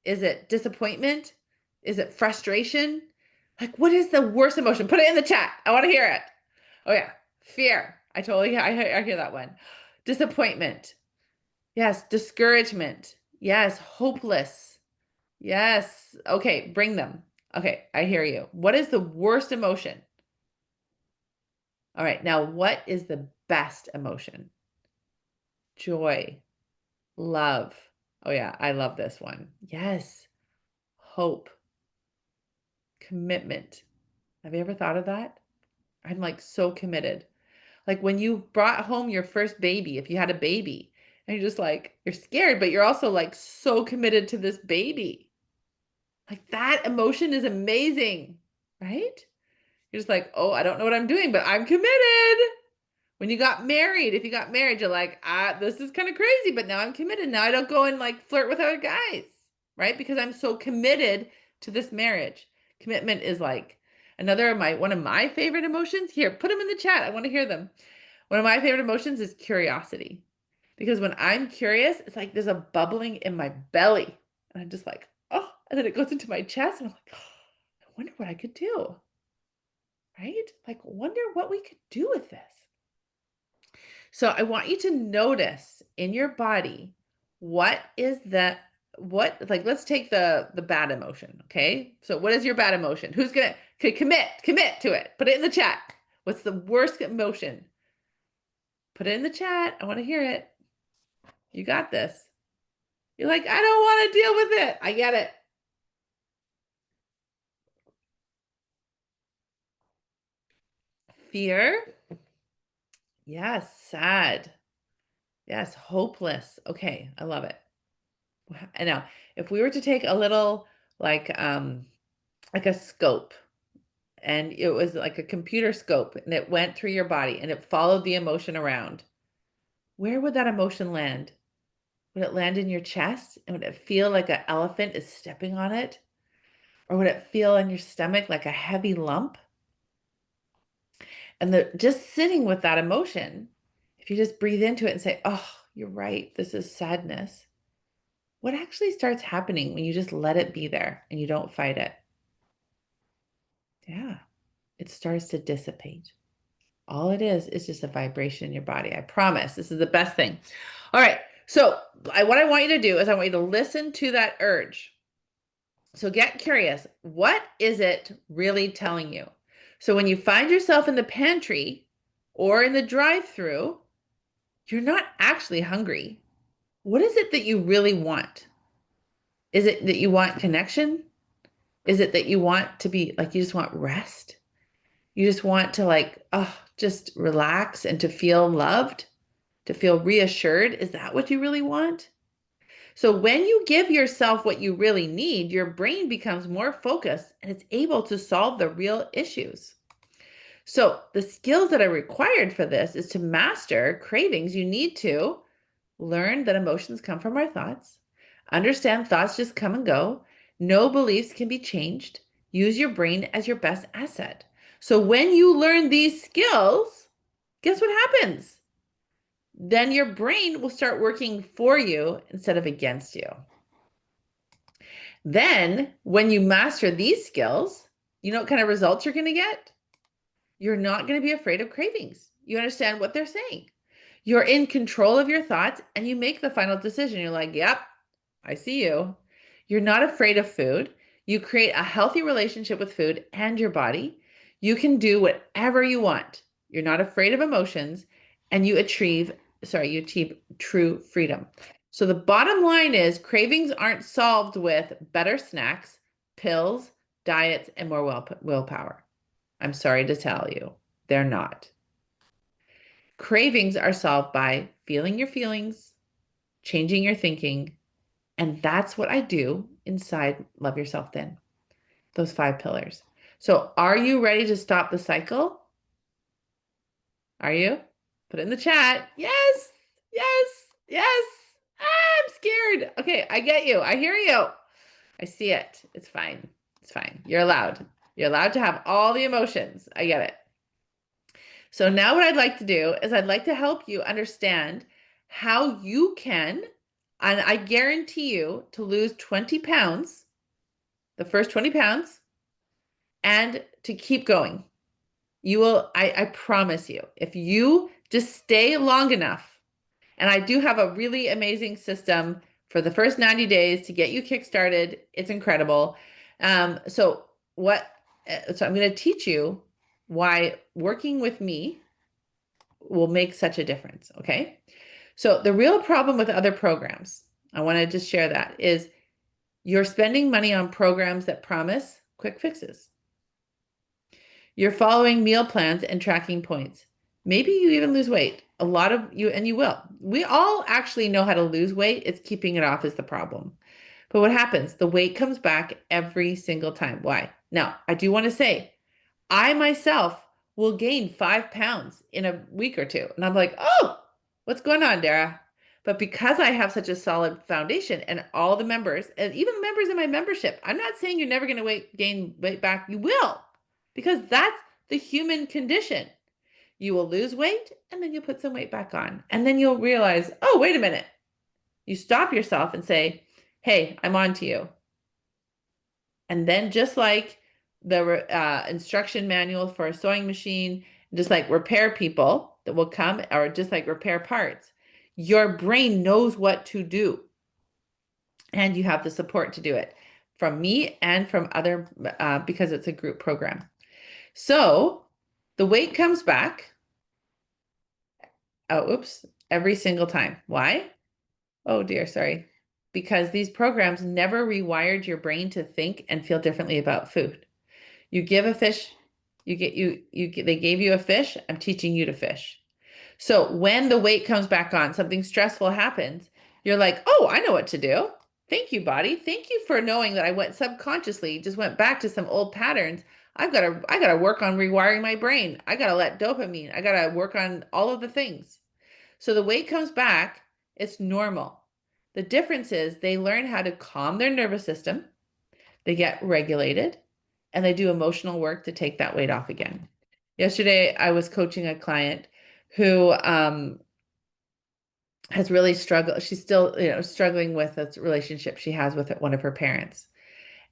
Is it disappointment? Is it frustration? Like, what is the worst emotion? Put it in the chat. I want to hear it. Oh yeah. Fear. I hear that one. Disappointment. Yes. Discouragement. Yes. Hopeless. Yes. Okay. Bring them. Okay. I hear you. What is the worst emotion? All right. Now, what is the best emotion? Joy. Love. Oh yeah. I love this one. Yes. Hope. Commitment. Have you ever thought of that? I'm like so committed. Like when you brought home your first baby, if you had a baby, and you're just like, you're scared, but you're also like so committed to this baby. Like that emotion is amazing, right? You're just like, oh, I don't know what I'm doing, but I'm committed. When you got married, if you got married, you're like, this is kind of crazy, but now I'm committed. Now I don't go and like flirt with other guys, right? Because I'm so committed to this marriage. Commitment is like one of my favorite emotions. Here, put them in the chat. I want to hear them. One of my favorite emotions is curiosity. Because when I'm curious, it's like there's a bubbling in my belly. And I'm just like, oh, and then it goes into my chest. And I'm like, oh, I wonder what I could do, right? Like, wonder what we could do with this. So I want you to notice in your body, what is that, let's take the bad emotion, okay? So what is your bad emotion? Who's gonna commit to it? Put it in the chat. What's the worst emotion? Put it in the chat. I want to hear it. You got this. You're like, I don't want to deal with it. I get it. Fear. Yes. Sad. Yes. Hopeless. Okay. I love it. And now, if we were to take a little like a scope, and it was like a computer scope, and it went through your body and it followed the emotion around, where would that emotion land? Would it land in your chest? And would it feel like an elephant is stepping on it? Or would it feel in your stomach like a heavy lump? And just sitting with that emotion, if you just breathe into it and say, oh, you're right, this is sadness. What actually starts happening when you just let it be there and you don't fight it? Yeah, it starts to dissipate. All it is just a vibration in your body. I promise. This is the best thing. All right. So what I want you to do is I want you to listen to that urge. So get curious. What is it really telling you? So when you find yourself in the pantry or in the drive-through, you're not actually hungry. What is it that you really want? Is it that you want connection? Is it that you want to be like, you just want rest? You just want to like, just relax and to feel loved, to feel reassured? Is that what you really want? So when you give yourself what you really need, your brain becomes more focused and it's able to solve the real issues. So the skills that are required for this is to master cravings. You need to learn that emotions come from our thoughts, understand thoughts just come and go, no beliefs can be changed, use your brain as your best asset. So when you learn these skills, guess what happens? Then your brain will start working for you instead of against you. Then when you master these skills, you know what kind of results you're going to get? You're not going to be afraid of cravings. You understand what they're saying. You're in control of your thoughts and you make the final decision. You're like, yep, I see you. You're not afraid of food. You create a healthy relationship with food and your body. You can do whatever you want. You're not afraid of emotions and you achieve true freedom. So the bottom line is cravings aren't solved with better snacks, pills, diets, and more willpower. I'm sorry to tell you, they're not. Cravings are solved by feeling your feelings, changing your thinking, and that's what I do inside Love Yourself Then, those 5 pillars. So are you ready to stop the cycle? Are you? Put it in the chat. Yes, yes, yes. I'm scared. Okay, I get you. I hear you. I see it. It's fine. It's fine. You're allowed. You're allowed to have all the emotions. I get it. So now what I'd like to do is I'd like to help you understand how you can, and I guarantee you to lose 20 pounds, the first 20 pounds, and to keep going. You will, I promise you, if you just stay long enough, and I do have a really amazing system for the first 90 days to get you kickstarted. It's incredible. So I'm going to teach you why working with me will make such a difference. Okay. So the real problem with other programs, I want to just share that, is you're spending money on programs that promise quick fixes. You're following meal plans and tracking points. Maybe you even lose weight. A lot of you, and you will. We all actually know how to lose weight. It's keeping it off is the problem. But what happens? The weight comes back every single time. Why? Now, I do want to say, I myself will gain 5 pounds in a week or two. And I'm like, oh, what's going on, Dara? But because I have such a solid foundation and all the members, and even members in my membership, I'm not saying you're never going to gain weight back. You will, because that's the human condition. You will lose weight and then you put some weight back on. And then you'll realize, oh, wait a minute. You stop yourself and say, hey, I'm on to you. And then just like the instruction manual for a sewing machine, just like repair people that will come, or just like repair parts, your brain knows what to do. And you have the support to do it from me and from other, because it's a group program. So the weight comes back. Oh, oops, every single time. Why? Oh dear, sorry. Because these programs never rewired your brain to think and feel differently about food. You give a fish, they gave you a fish, I'm teaching you to fish. So when the weight comes back on, something stressful happens, you're like, oh, I know what to do. Thank you, body. Thank you for knowing that I went subconsciously, just went back to some old patterns. I gotta work on rewiring my brain. I gotta let dopamine. I gotta work on all of the things. So the weight comes back, it's normal. The difference is they learn how to calm their nervous system, they get regulated, and they do emotional work to take that weight off again. Yesterday, I was coaching a client who has really struggled. She's still, struggling with a relationship she has with one of her parents.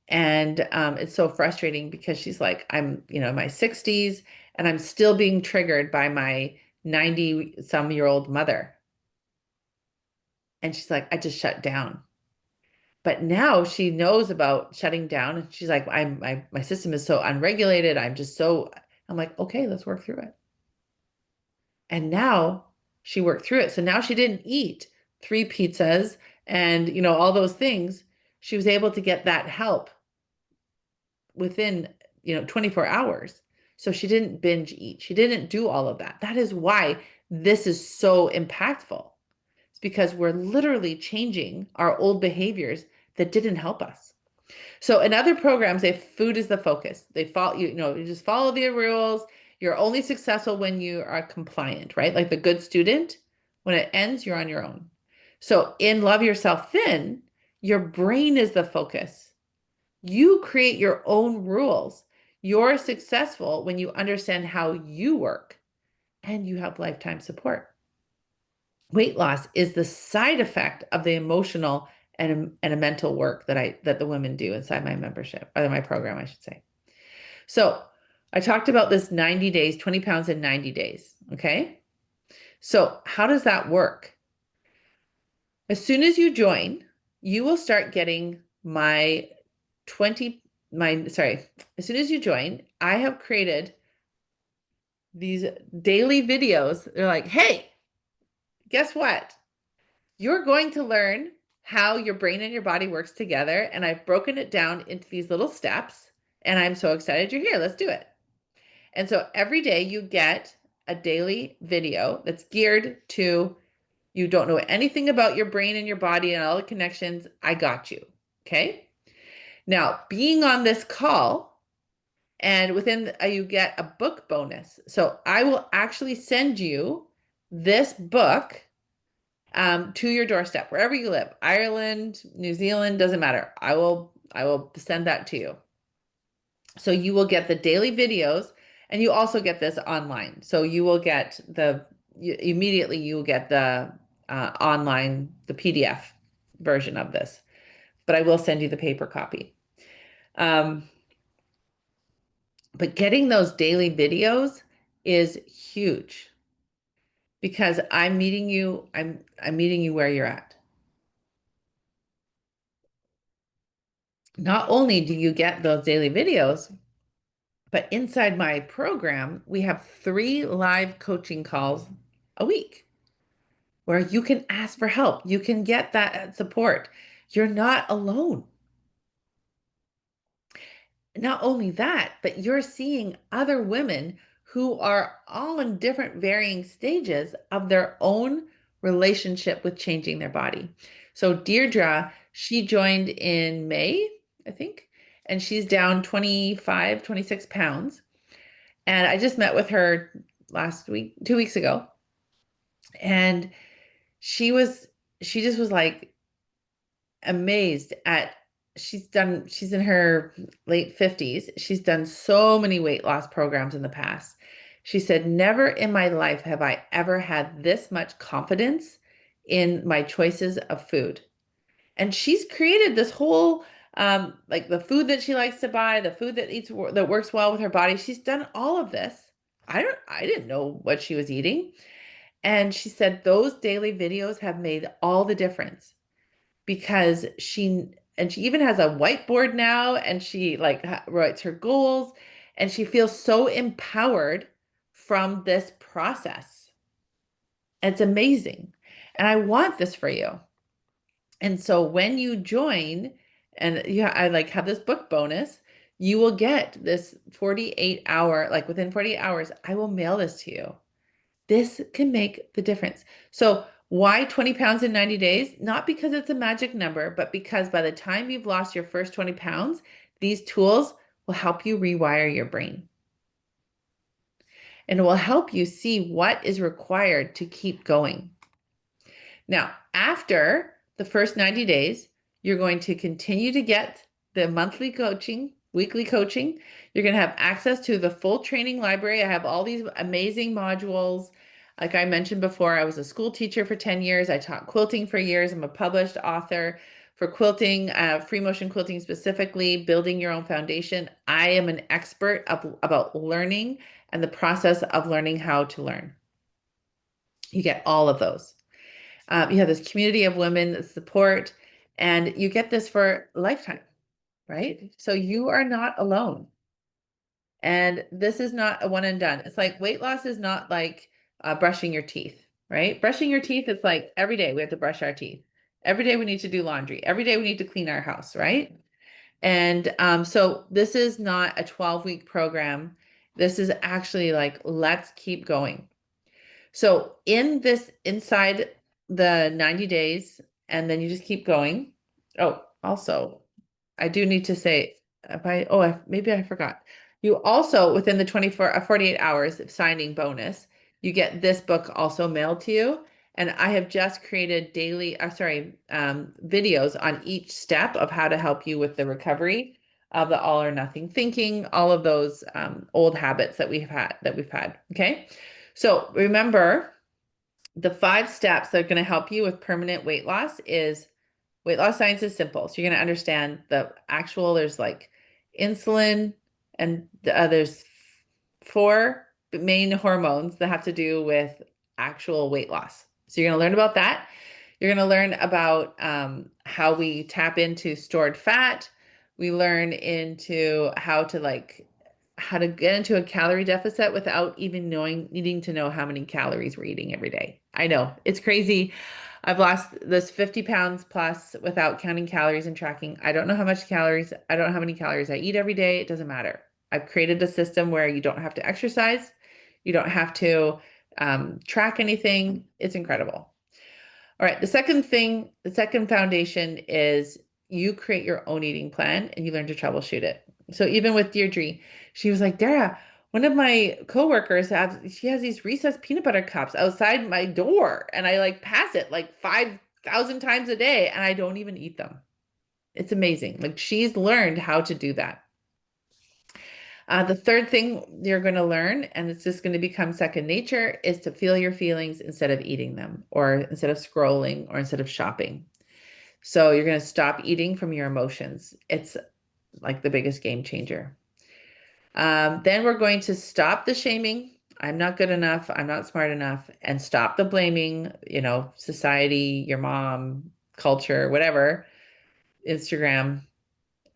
And it's so frustrating because she's like, I'm, in my 60s and I'm still being triggered by my 90-some-year-old mother. And she's like, I just shut down. But now she knows about shutting down. And she's like, my system is so unregulated. I'm like, okay, let's work through it. And now she worked through it. So now she didn't eat 3 pizzas and, all those things. She was able to get that help within, 24 hours. So she didn't binge eat. She didn't do all of that. That is why this is so impactful. It's because we're literally changing our old behaviors that didn't help us. So in other programs, if food is the focus, they follow, you just follow the rules. You're only successful when you are compliant, right? Like the good student, when it ends, you're on your own. So in Love Yourself Thin, your brain is the focus. You create your own rules. You're successful when you understand how you work and you have lifetime support. Weight loss is the side effect of the emotional and a mental work that the women do inside my membership, or my program, I should say. So I talked about this 90 days, 20 pounds in 90 days. Okay. So how does that work? As soon as you join, you will start getting my 20, as soon as you join, I have created these daily videos. They're like, hey, guess what? You're going to learn how your brain and your body works together. And I've broken it down into these little steps. And I'm so excited you're here. Let's do it. And so every day you get a daily video that's geared to, you don't know anything about your brain and your body and all the connections. I got you. Okay. Now, being on this call, and within you get a book bonus. So I will actually send you this book to your doorstep, wherever you live, Ireland, New Zealand, doesn't matter. I will send that to you. So you will get the daily videos, and you also get this online. So you will get immediately you will get the online, the PDF version of this, but I will send you the paper copy. But getting those daily videos is huge because I'm meeting you where you're at. Not only do you get those daily videos, but inside my program, we have 3 live coaching calls a week where you can ask for help. You can get that support. You're not alone. Not only that, but you're seeing other women who are all in different varying stages of their own relationship with changing their body. So Deirdre, she joined in May, I think, and she's down 25, 26 pounds. And I just met with her last week, 2 weeks ago. And she just was like amazed at, she's in her late 50s. She's done so many weight loss programs in the past. She said, never in my life have I ever had this much confidence in my choices of food. And she's created this whole like the food that she likes to buy, the food that works well with her body. She's done all of this. I didn't know what she was eating. And she said those daily videos have made all the difference because she even has a whiteboard now, and she like writes her goals, and she feels so empowered from this process. It's amazing. And I want this for you. And so when you join, and yeah, I like have this book bonus, you will get this 48-hour, like within 48 hours, I will mail this to you. This can make the difference. So why 20 pounds in 90 days? Not because it's a magic number, but because by the time you've lost your first 20 pounds, these tools will help you rewire your brain. And it will help you see what is required to keep going. Now, after the first 90 days, you're going to continue to get the monthly coaching, weekly coaching. You're going to have access to the full training library. I have all these amazing modules. Like I mentioned before, I was a school teacher for 10 years. I taught quilting for years. I'm a published author for quilting, free motion quilting specifically, building your own foundation. I am an expert about learning and the process of learning how to learn. You get all of those. You have this community of women that support, and you get this for a lifetime, right? So you are not alone. And this is not a one and done. It's like weight loss is not like brushing your teeth, right? Brushing your teeth, it's like every day we have to brush our teeth. Every day we need to do laundry. Every day we need to clean our house, right? And so this is not a 12-week program. This is actually like, let's keep going. So inside the 90 days, and then you just keep going. Oh, also, I do need to say, maybe I forgot. You also, within the 48 hours of signing bonus, you get this book also mailed to you. And I have just created videos on each step of how to help you with the recovery of the all or nothing thinking, all of those old habits that we've had. Okay. So remember, the 5 steps that are going to help you with permanent weight loss is Weight loss science is simple. So you're going to understand there's like insulin and there's four main hormones that have to do with actual weight loss. So you're going to learn about that. You're going to learn about how we tap into stored fat. We learn into how to get into a calorie deficit without even needing to know how many calories we're eating every day. I know it's crazy. I've lost this 50 pounds plus without counting calories and tracking. I don't know how many calories I eat every day. It doesn't matter. I've created a system where you don't have to exercise. You don't have to track anything. It's incredible. All right. The second foundation is you create your own eating plan and you learn to troubleshoot it. So even with Deirdre, she was like, Dara, one of my coworkers she has these Reese's peanut butter cups outside my door, and I like pass it like 5,000 times a day, and I don't even eat them. It's amazing. Like she's learned how to do that. The third thing you're going to learn, and it's just going to become second nature, is to feel your feelings instead of eating them, or instead of scrolling, or instead of shopping. So you're going to stop eating from your emotions. It's like the biggest game changer. Then we're going to stop the shaming. I'm not good enough. I'm not smart enough. And stop the blaming, society, your mom, culture, whatever, Instagram.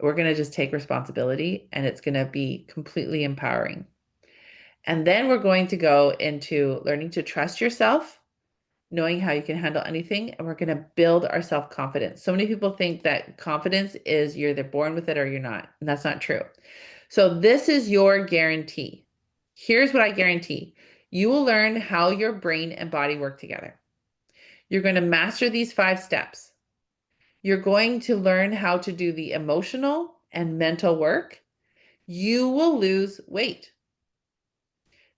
We're going to just take responsibility, and it's going to be completely empowering. And then we're going to go into learning to trust yourself, knowing how you can handle anything, and we're going to build our self-confidence. So many people think that confidence is you're either born with it or you're not, and that's not true. So this is your guarantee. Here's what I guarantee. You will learn how your brain and body work together. You're going to master these 5 steps. You're going to learn how to do the emotional and mental work. You will lose weight.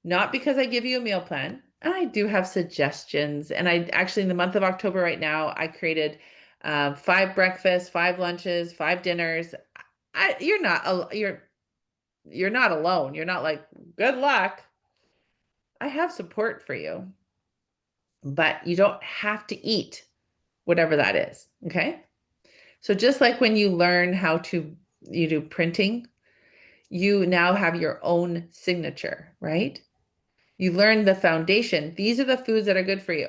Not because I give you a meal plan. And I do have suggestions. And I actually, in the month of October right now, I created 5 breakfasts, 5 lunches, 5 dinners. You're not alone. You're not like, good luck. I have support for you, but you don't have to eat whatever that is. Okay. So just like when you learn you do printing, you now have your own signature, right? You learn the foundation. These are the foods that are good for you.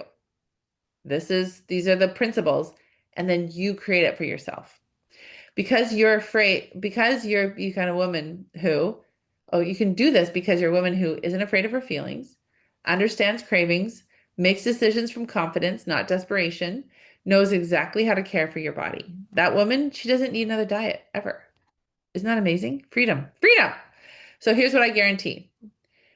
These are the principles, and then you create it for yourself. Because you're afraid, because you kind of woman who, you can do this because you're a woman who isn't afraid of her feelings, understands cravings, makes decisions from confidence, not desperation, knows exactly how to care for your body. That woman, she doesn't need another diet ever. Isn't that amazing? Freedom, freedom. So here's what I guarantee.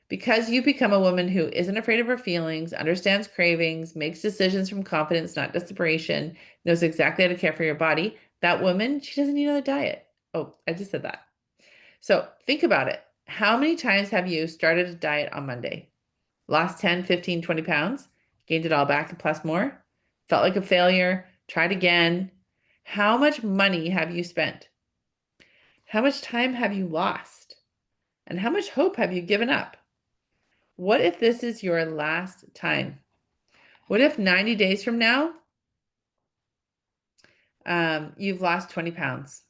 Because you become a woman who isn't afraid of her feelings, understands cravings, makes decisions from confidence, not desperation, knows exactly how to care for your body, that woman, she doesn't need another diet. Oh, I just said that. So think about it. How many times have you started a diet on Monday? Lost 10, 15, 20 pounds, gained it all back and plus more, felt like a failure, tried again. How much money have you spent? How much time have you lost? And how much hope have you given up? What if this is your last time? What if 90 days from now, you've lost 20 pounds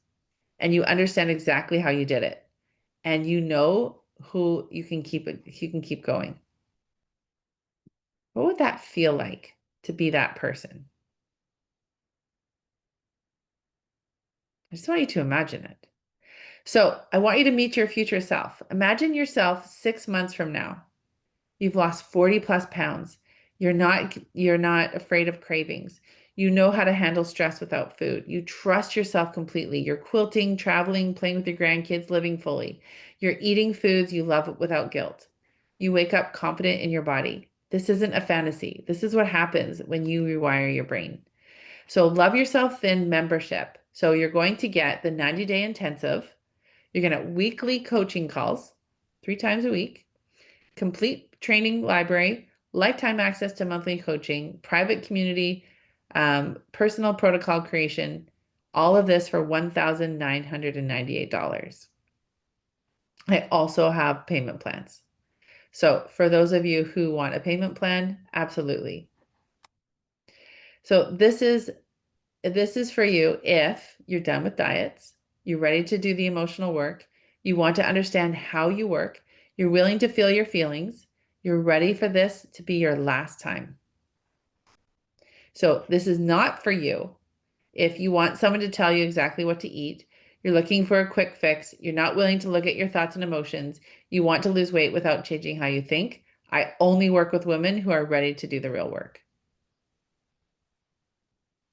and you understand exactly how you did it, and you know who you can keep going? What would that feel like to be that person? I just want you to imagine it. So I want you to meet your future self. Imagine yourself 6 months from now. You've lost 40 plus pounds. You're not afraid of cravings. You know how to handle stress without food. You trust yourself completely. You're quilting, traveling, playing with your grandkids, living fully. You're eating foods you love without guilt. You wake up confident in your body. This isn't a fantasy. This is what happens when you rewire your brain. So Love Yourself Thin membership. So you're going to get the 90-day intensive. You're going to get weekly coaching calls 3 times a week, complete training library, lifetime access to monthly coaching, private community, personal protocol creation, all of this for $1,998. I also have payment plans. So for those of you who want a payment plan, absolutely. So this is this is for you if you're done with diets, you're ready to do the emotional work, you want to understand how you work, you're willing to feel your feelings, you're ready for this to be your last time. So this is not for you if you want someone to tell you exactly what to eat, you're looking for a quick fix, you're not willing to look at your thoughts and emotions, you want to lose weight without changing how you think. I only work with women who are ready to do the real work.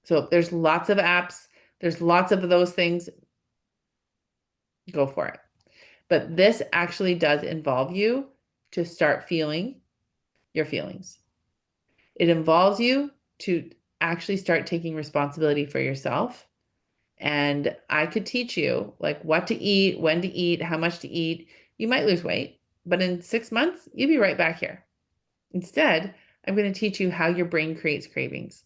So there's lots of apps, there's lots of those things. Go for it. But this actually does involve you to start feeling your feelings. It involves you to actually start taking responsibility for yourself. And I could teach you like what to eat, when to eat, how much to eat. You might lose weight, but in 6 months, you'll be right back here. Instead, I'm going to teach you how your brain creates cravings,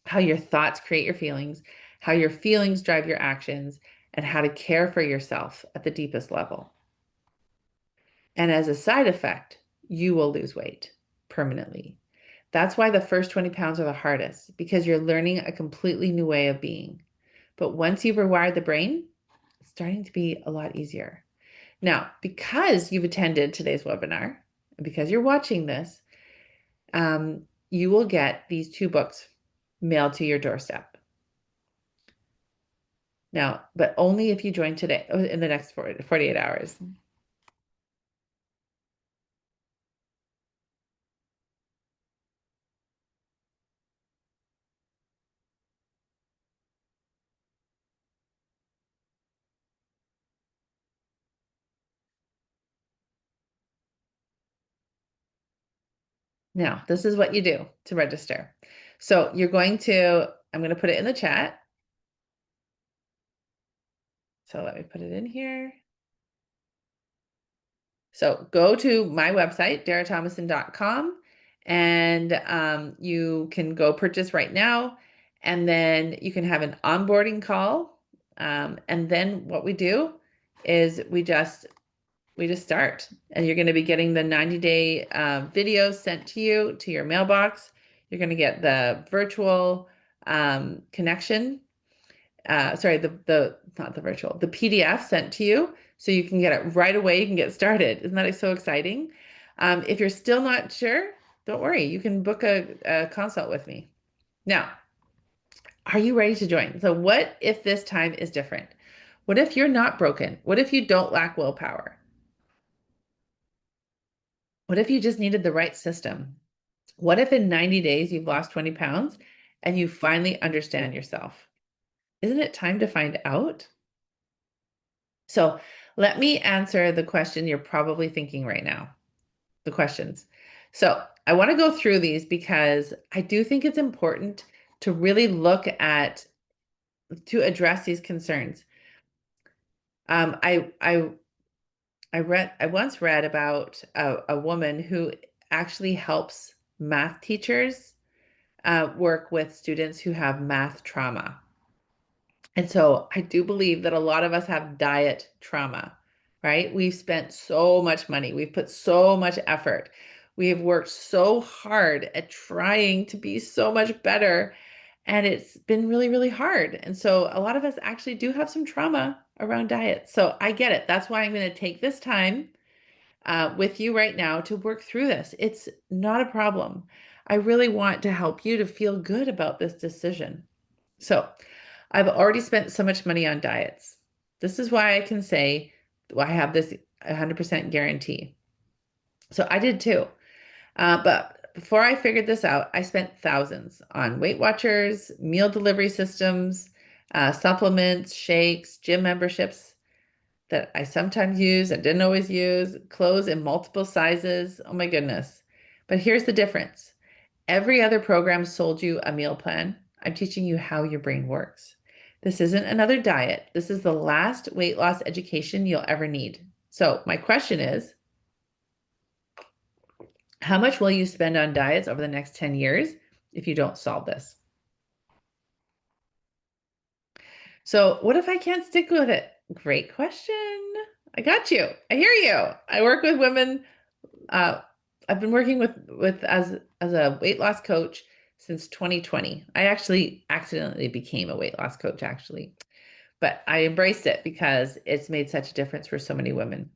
how your thoughts create your feelings, how your feelings drive your actions, and how to care for yourself at the deepest level. And as a side effect, you will lose weight permanently. That's why the first 20 pounds are the hardest, because you're learning a completely new way of being. But once you've rewired the brain, it's starting to be a lot easier. Now, because you've attended today's webinar, and because you're watching this, you will get these 2 books mailed to your doorstep. Now, but only if you join today, in the next 48 hours. Now, this is what you do to register. So you're going to, I'm going to put it in the chat. So let me put it in here. So go to my website, darathomason.com, and you can go purchase right now. And then you can have an onboarding call. And then what we do is we just start. And you're going to be getting the 90-day videos sent to you, to your mailbox. You're going to get the virtual connection. Sorry, not the virtual, the PDF sent to you, so you can get it right away. You can get started. Isn't that so exciting? If you're still not sure, don't worry. You can book a consult with me. Now, are you ready to join? So what if this time is different? What if you're not broken? What if you don't lack willpower? What if you just needed the right system? What if in 90 days you've lost 20 pounds and you finally understand yourself? Isn't it time to find out? So let me answer the question you're probably thinking right now, the questions. So I want to go through these because I do think it's important to really look at, to address these concerns. I once read about a woman who actually helps math teachers work with students who have math trauma. And so I do believe that a lot of us have diet trauma, right? We've spent so much money, we've put so much effort, we have worked so hard at trying to be so much better, and it's been really, really hard. And so a lot of us actually do have some trauma around diet. So I get it. That's why I'm going to take this time with you right now to work through this. It's not a problem. I really want to help you to feel good about this decision. So I've already spent so much money on diets. This is why I can say, well, I have this 100% guarantee. So I did too. But before I figured this out, I spent thousands on Weight Watchers, meal delivery systems, supplements, shakes, gym memberships that I sometimes use, I didn't always use, clothes in multiple sizes. Oh my goodness. But here's the difference. Every other program sold you a meal plan. I'm teaching you how your brain works. This isn't another diet. This is the last weight loss education you'll ever need. So my question is, how much will you spend on diets over the next 10 years if you don't solve this? So what if I can't stick with it? Great question. I got you. I hear you. I work with women. I've been working with as a weight loss coach since 2020. I actually accidentally became a weight loss coach, actually, but I embraced it because it's made such a difference for so many women.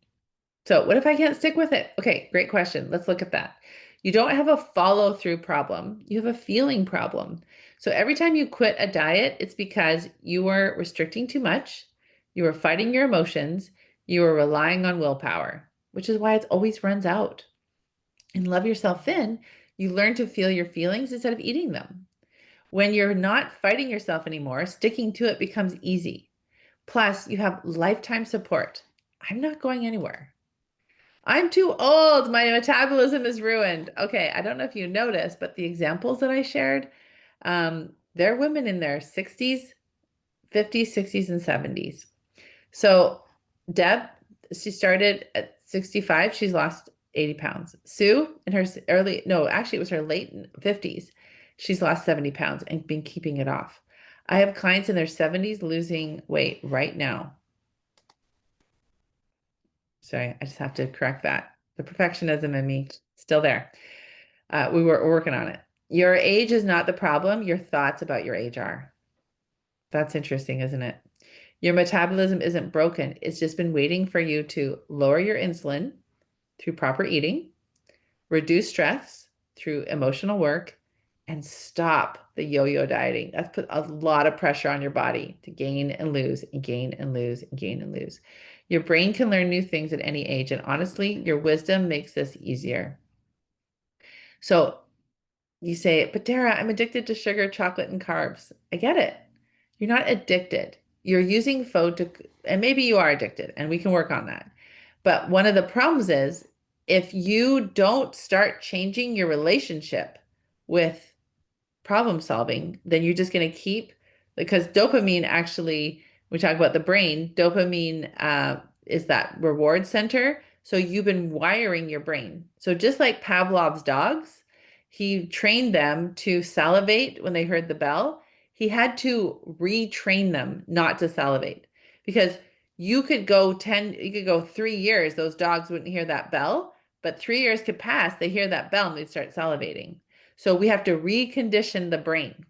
So what if I can't stick with it? Okay, great question. Let's look at that. You don't have a follow through problem. You have a feeling problem. So every time you quit a diet, it's because you were restricting too much, you were fighting your emotions, you were relying on willpower, which is why it always runs out. In Love Yourself Thin, you learn to feel your feelings instead of eating them. When you're not fighting yourself anymore, sticking to it becomes easy. Plus, you have lifetime support. I'm not going anywhere. I'm too old. My metabolism is ruined. Okay, I don't know if you noticed, but the examples that I shared, they're women in their 60s, 50s, 60s, and 70s. So Deb, she started at 65. She's lost 80 pounds. Sue, in her early, no, actually, it was her late 50s. She's lost 70 pounds and been keeping it off. I have clients in their 70s losing weight right now. Sorry, I just have to correct that. The perfectionism in me, still there. We're working on it. Your age is not the problem. Your thoughts about your age are. That's interesting, isn't it? Your metabolism isn't broken. It's just been waiting for you to lower your insulin through proper eating, reduce stress through emotional work, and stop the yo-yo dieting. That's put a lot of pressure on your body to gain and lose and gain and lose and gain and lose. Your brain can learn new things at any age, and honestly, your wisdom makes this easier. So you say, but Dara, I'm addicted to sugar, chocolate, and carbs. I get it. You're not addicted. You're using food to, and maybe you are addicted, and we can work on that. But one of the problems is if you don't start changing your relationship with problem solving, then you're just going to keep, because dopamine actually, we talk about the brain, dopamine is that reward center. So you've been wiring your brain. So just like Pavlov's dogs, he trained them to salivate when they heard the bell. He had to retrain them not to salivate because you could go 3 years, those dogs wouldn't hear that bell, but 3 years could pass, they hear that bell and they start salivating. So we have to recondition the brain.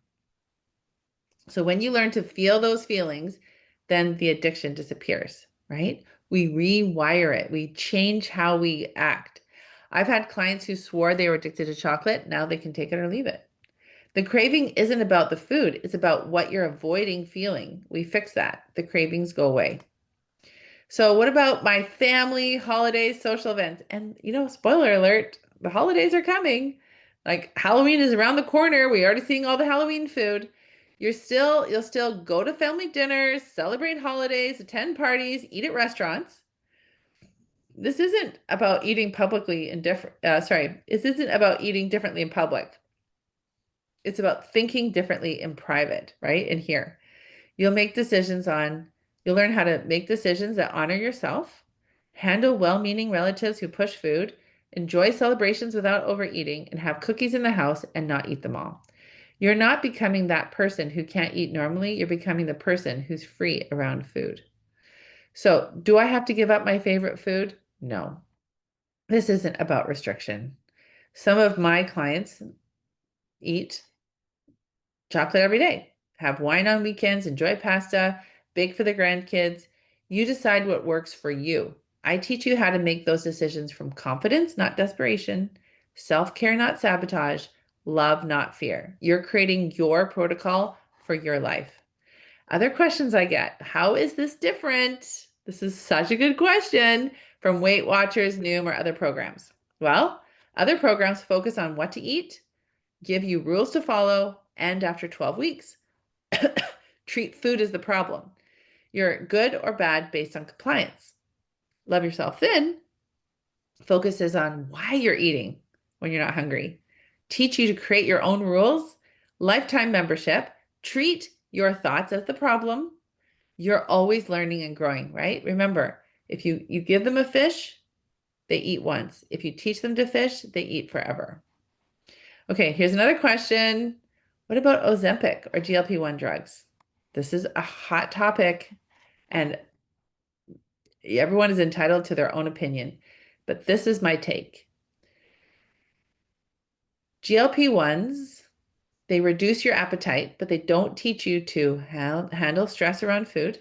So when you learn to feel those feelings, then the addiction disappears, right? We rewire it. We change how we act. I've had clients who swore they were addicted to chocolate. Now they can take it or leave it. The craving isn't about the food. It's about what you're avoiding feeling. We fix that. The cravings go away. So what about my family, holidays, social events? And spoiler alert, the holidays are coming. Like Halloween is around the corner. We're already seeing all the Halloween food. You'll still go to family dinners, celebrate holidays, attend parties, eat at restaurants. This isn't about eating publicly in this isn't about eating differently in public. It's about thinking differently in private, right? In here. You'll learn how to make decisions that honor yourself, handle well-meaning relatives who push food, enjoy celebrations without overeating, and have cookies in the house and not eat them all. You're not becoming that person who can't eat normally. You're becoming the person who's free around food. So, do I have to give up my favorite food? No. This isn't about restriction. Some of my clients eat chocolate every day, have wine on weekends, enjoy pasta, bake for the grandkids. You decide what works for you. I teach you how to make those decisions from confidence, not desperation, self-care, not sabotage, love, not fear. You're creating your protocol for your life. Other questions I get, how is this different? This is such a good question from Weight Watchers, Noom, or other programs. Well, other programs focus on what to eat, give you rules to follow, and after 12 weeks, treat food as the problem. You're good or bad based on compliance. Love Yourself Thin focuses on why you're eating when you're not hungry. Teach you to create your own rules, lifetime membership, treat your thoughts as the problem. You're always learning and growing, right? Remember, if you give them a fish, they eat once. If you teach them to fish, they eat forever. Okay, here's another question. What about Ozempic or GLP-1 drugs? This is a hot topic, and everyone is entitled to their own opinion, but this is my take. GLP-1s They reduce your appetite, but they don't teach you to handle stress around food,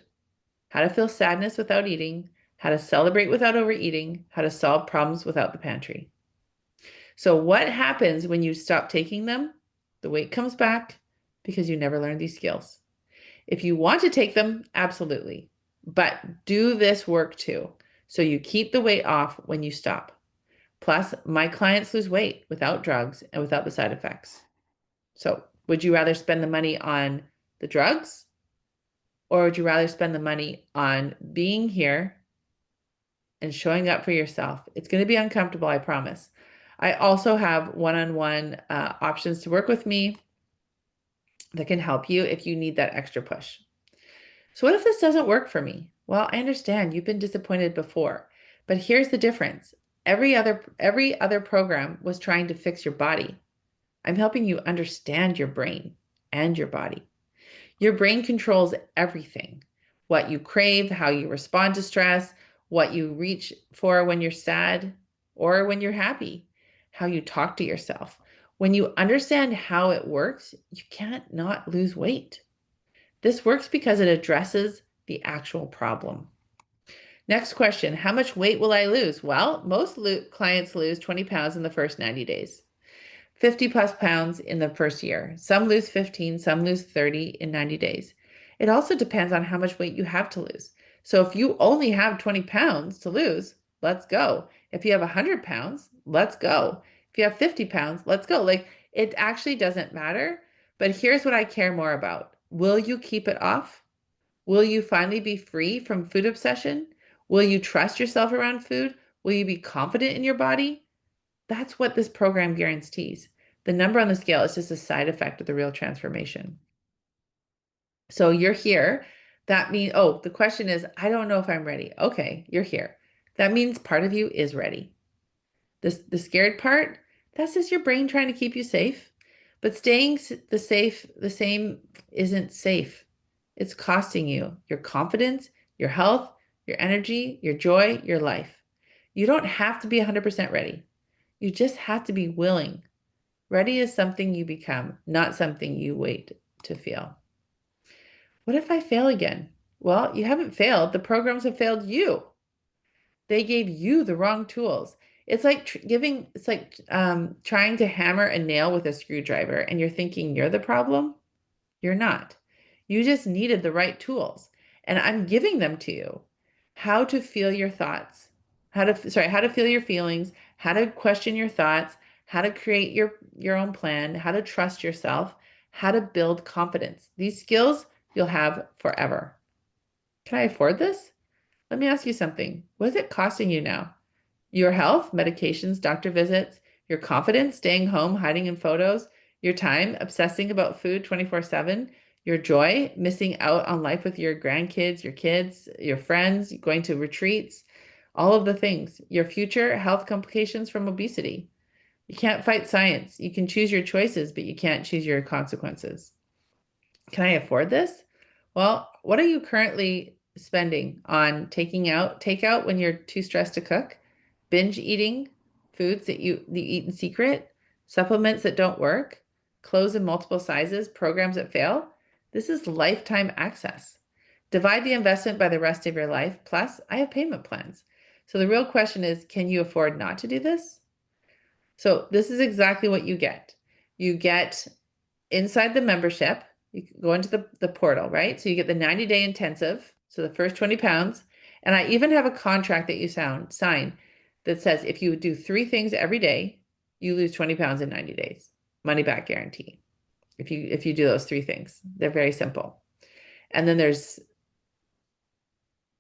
how to feel sadness without eating, how to celebrate without overeating, how to solve problems without the pantry. So what happens when you stop taking them? The weight comes back because you never learned these skills. If you want to take them, absolutely. But do this work too. So you keep the weight off when you stop. Plus, my clients lose weight without drugs and without the side effects. So would you rather spend the money on the drugs, or would you rather spend the money on being here and showing up for yourself? It's going to be uncomfortable, I promise. I also have one-on-one options to work with me that can help you if you need that extra push. So what if this doesn't work for me? Well, I understand you've been disappointed before, but here's the difference. Every other program was trying to fix your body. I'm helping you understand your brain and your body. Your brain controls everything. What you crave, how you respond to stress, what you reach for when you're sad or when you're happy, how you talk to yourself. When you understand how it works, you can't not lose weight. This works because it addresses the actual problem. Next question, how much weight will I lose? Well, most clients lose 20 pounds in the first 90 days. 50 plus pounds in the first year. Some lose 15, some lose 30 in 90 days. It also depends on how much weight you have to lose. So if you only have 20 pounds to lose, let's go. If you have 100 pounds, let's go. If you have 50 pounds, let's go. Like, it actually doesn't matter. But here's what I care more about. Will you keep it off? Will you finally be free from food obsession? Will you trust yourself around food? Will you be confident in your body? That's what this program guarantees. The number on the scale is just a side effect of the real transformation. So you're here. That means, oh, the question is, I don't know if I'm ready. Okay, you're here. That means part of you is ready. The scared part, that's just your brain trying to keep you safe. But staying the same isn't safe. It's costing you your confidence, your health, your energy, your joy, your life. You don't have to be 100% ready. You just have to be willing. Ready is something you become, not something you wait to feel. What if I fail again? Well, you haven't failed. The programs have failed you. They gave you the wrong tools. It's like trying to hammer a nail with a screwdriver and you're thinking you're the problem. You're not. You just needed the right tools, and I'm giving them to you. How to feel your thoughts, how to feel your feelings, how to question your thoughts, how to create your own plan, how to trust yourself, how to build confidence. These skills you'll have forever. Can I afford this? Let me ask you something. What is it costing you now? Your health, medications, doctor visits, your confidence, staying home, hiding in photos, your time, obsessing about food 24/7, your joy, missing out on life with your grandkids, your kids, your friends, going to retreats, all of the things, your future, health complications from obesity. You can't fight science. You can choose your choices, but you can't choose your consequences. Can I afford this? Well, what are you currently spending on takeout when you're too stressed to cook? Binge eating foods that you eat in secret, supplements that don't work, clothes in multiple sizes, programs that fail. This is lifetime access. Divide the investment by the rest of your life. Plus, I have payment plans. So the real question is, can you afford not to do this? So this is exactly what you get. You get inside the membership, you go into the portal, right? So you get the 90-day intensive, so the first 20 pounds. And I even have a contract that you sign that says if you do 3 things every day, you lose 20 pounds in 90 days. Money back guarantee. If you do those 3 things. They're very simple. And then there's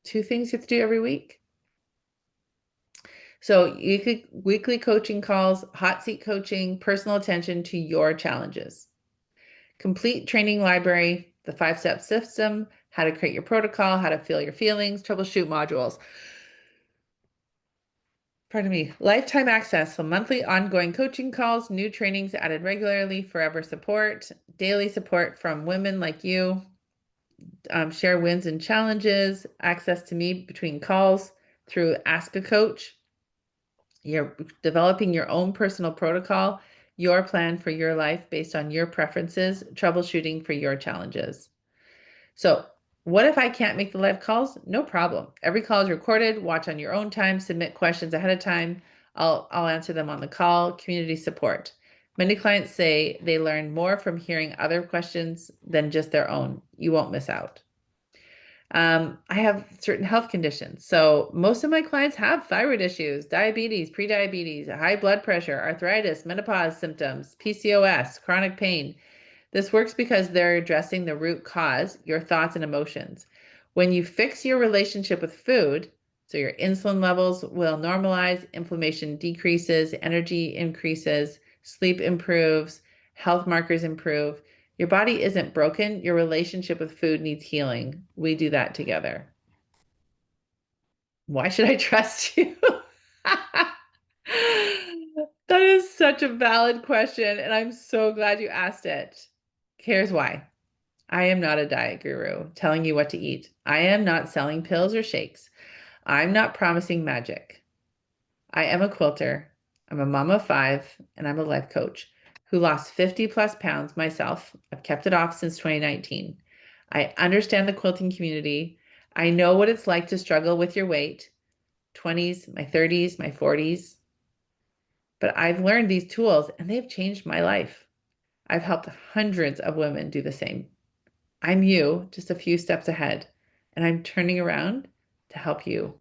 2 things you have to do every week. So you could weekly coaching calls, hot seat coaching, personal attention to your challenges. Complete training library, the 5-step system, how to create your protocol, how to feel your feelings, troubleshoot modules. Pardon me. Lifetime access, so monthly ongoing coaching calls, new trainings added regularly, forever support, daily support from women like you, share wins and challenges, access to me between calls through Ask a Coach. You're developing your own personal protocol. your plan for your life based on your preferences, troubleshooting for your challenges. So, what if I can't make the live calls? No problem. Every call is recorded. Watch on your own time. Submit questions ahead of time. I'll answer them on the call. Community support. Many clients say they learn more from hearing other questions than just their own. You won't miss out. I have certain health conditions. So most of my clients have thyroid issues, diabetes, prediabetes, high blood pressure, arthritis, menopause symptoms, PCOS, chronic pain. This works because they're addressing the root cause, your thoughts and emotions. When you fix your relationship with food, so your insulin levels will normalize, inflammation decreases, energy increases, sleep improves, health markers improve. Your body isn't broken. Your relationship with food needs healing. We do that together. Why should I trust you? That is such a valid question, and I'm so glad you asked it. Here's why. I am not a diet guru telling you what to eat. I am not selling pills or shakes. I'm not promising magic. I am a quilter. I'm a mom of 5, and I'm a life coach who lost 50 plus pounds myself. I've kept it off since 2019. I understand the quilting community. I know what it's like to struggle with your weight, 20s, my 30s, my 40s. But I've learned these tools and they've changed my life. I've helped hundreds of women do the same. I'm you, just a few steps ahead, and I'm turning around to help you.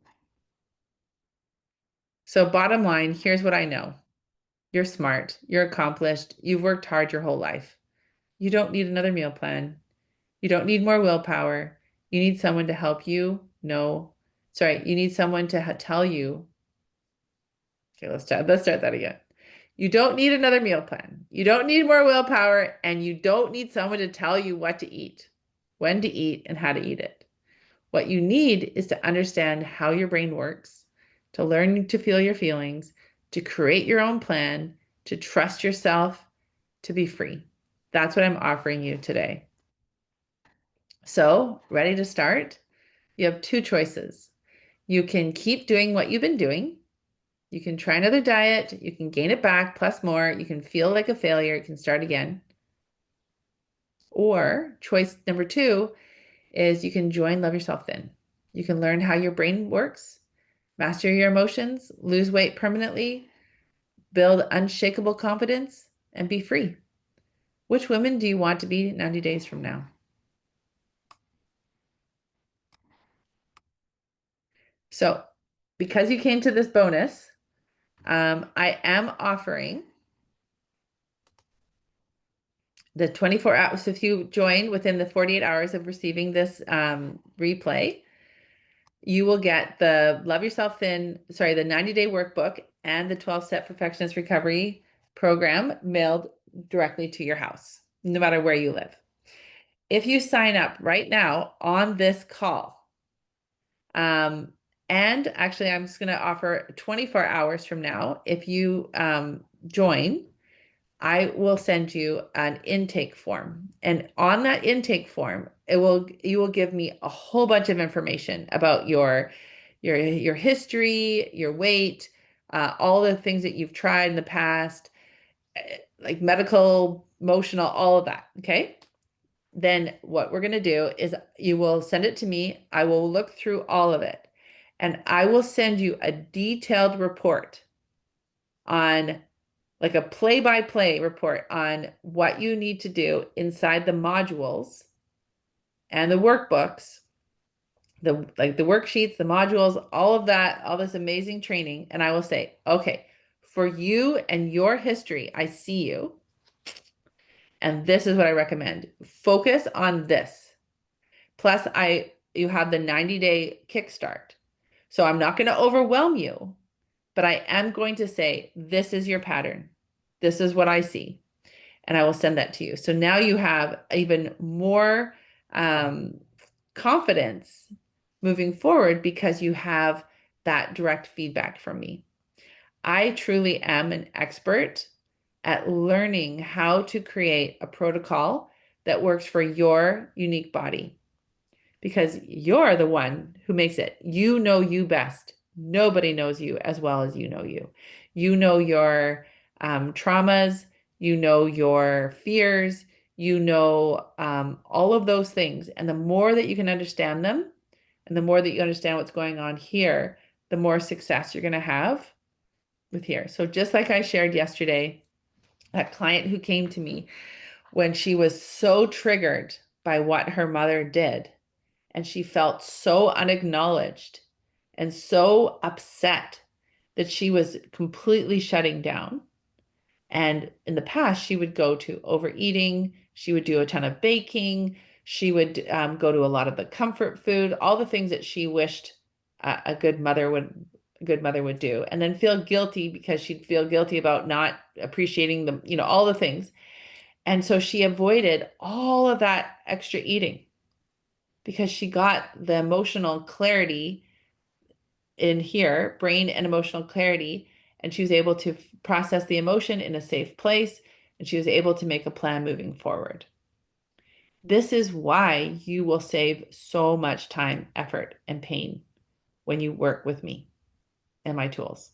So bottom line, here's what I know. You're smart, you're accomplished, you've worked hard your whole life. You don't need another meal plan. You don't need more willpower. You need someone to help you know. Sorry, you need someone to tell you. Okay, let's start that again. You don't need another meal plan. You don't need more willpower, and you don't need someone to tell you what to eat, when to eat, and how to eat it. What you need is to understand how your brain works, to learn to feel your feelings, to create your own plan, to trust yourself, to be free. That's what I'm offering you today. So, ready to start? You have 2 choices. You can keep doing what you've been doing. You can try another diet. You can gain it back plus more. You can feel like a failure. You can start again. Or choice number 2 is you can join Love Yourself Thin. You can learn how your brain works, master your emotions, lose weight permanently, build unshakable confidence, and be free. Which women do you want to be 90 days from now? So, because you came to this bonus, I am offering the 24 hours. So if you join within the 48 hours of receiving this replay, you will get the Love Yourself Thin, sorry, the 90-day workbook and the 12-step perfectionist recovery program mailed directly to your house, no matter where you live. If you sign up right now on this call, and actually I'm just going to offer 24 hours from now, if you join, I will send you an intake form. And on that intake form, you will give me a whole bunch of information about your history, your weight, all the things that you've tried in the past, like medical, emotional, all of that. Okay. Then what we're going to do is you will send it to me. I will look through all of it and I will send you a detailed report on, like a play-by-play report on what you need to do inside the modules and the workbooks, the worksheets, the modules, all of that, all this amazing training. And I will say, okay, for you and your history, I see you. And this is what I recommend. Focus on this. Plus, you have the 90-day kickstart. So I'm not going to overwhelm you, but I am going to say, this is your pattern. This is what I see. And I will send that to you. So now you have even more confidence moving forward because you have that direct feedback from me. I truly am an expert at learning how to create a protocol that works for your unique body because you're the one who makes it. You know you best. Nobody knows you as well as you know you. You know your traumas. you know your fears, you know all of those things. And the more that you can understand them, and the more that you understand what's going on here, the more success you're going to have with here. So just like I shared yesterday, that client who came to me when she was so triggered by what her mother did, and she felt so unacknowledged and so upset that she was completely shutting down. And in the past, she would go to overeating. She would do a ton of baking. She would go to a lot of the comfort food, all the things that she wished a good mother would do, and then feel guilty because she'd feel guilty about not appreciating them, all the things. And so she avoided all of that extra eating because she got the emotional clarity in here, brain and emotional clarity, and she was able to process the emotion in a safe place, and she was able to make a plan moving forward. This is why you will save so much time, effort, and pain when you work with me and my tools.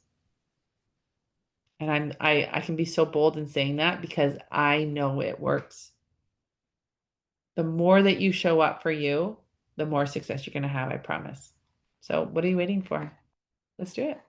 And I can be so bold in saying that because I know it works. The more that you show up for you, the more success you're going to have, I promise. So what are you waiting for? Let's do it.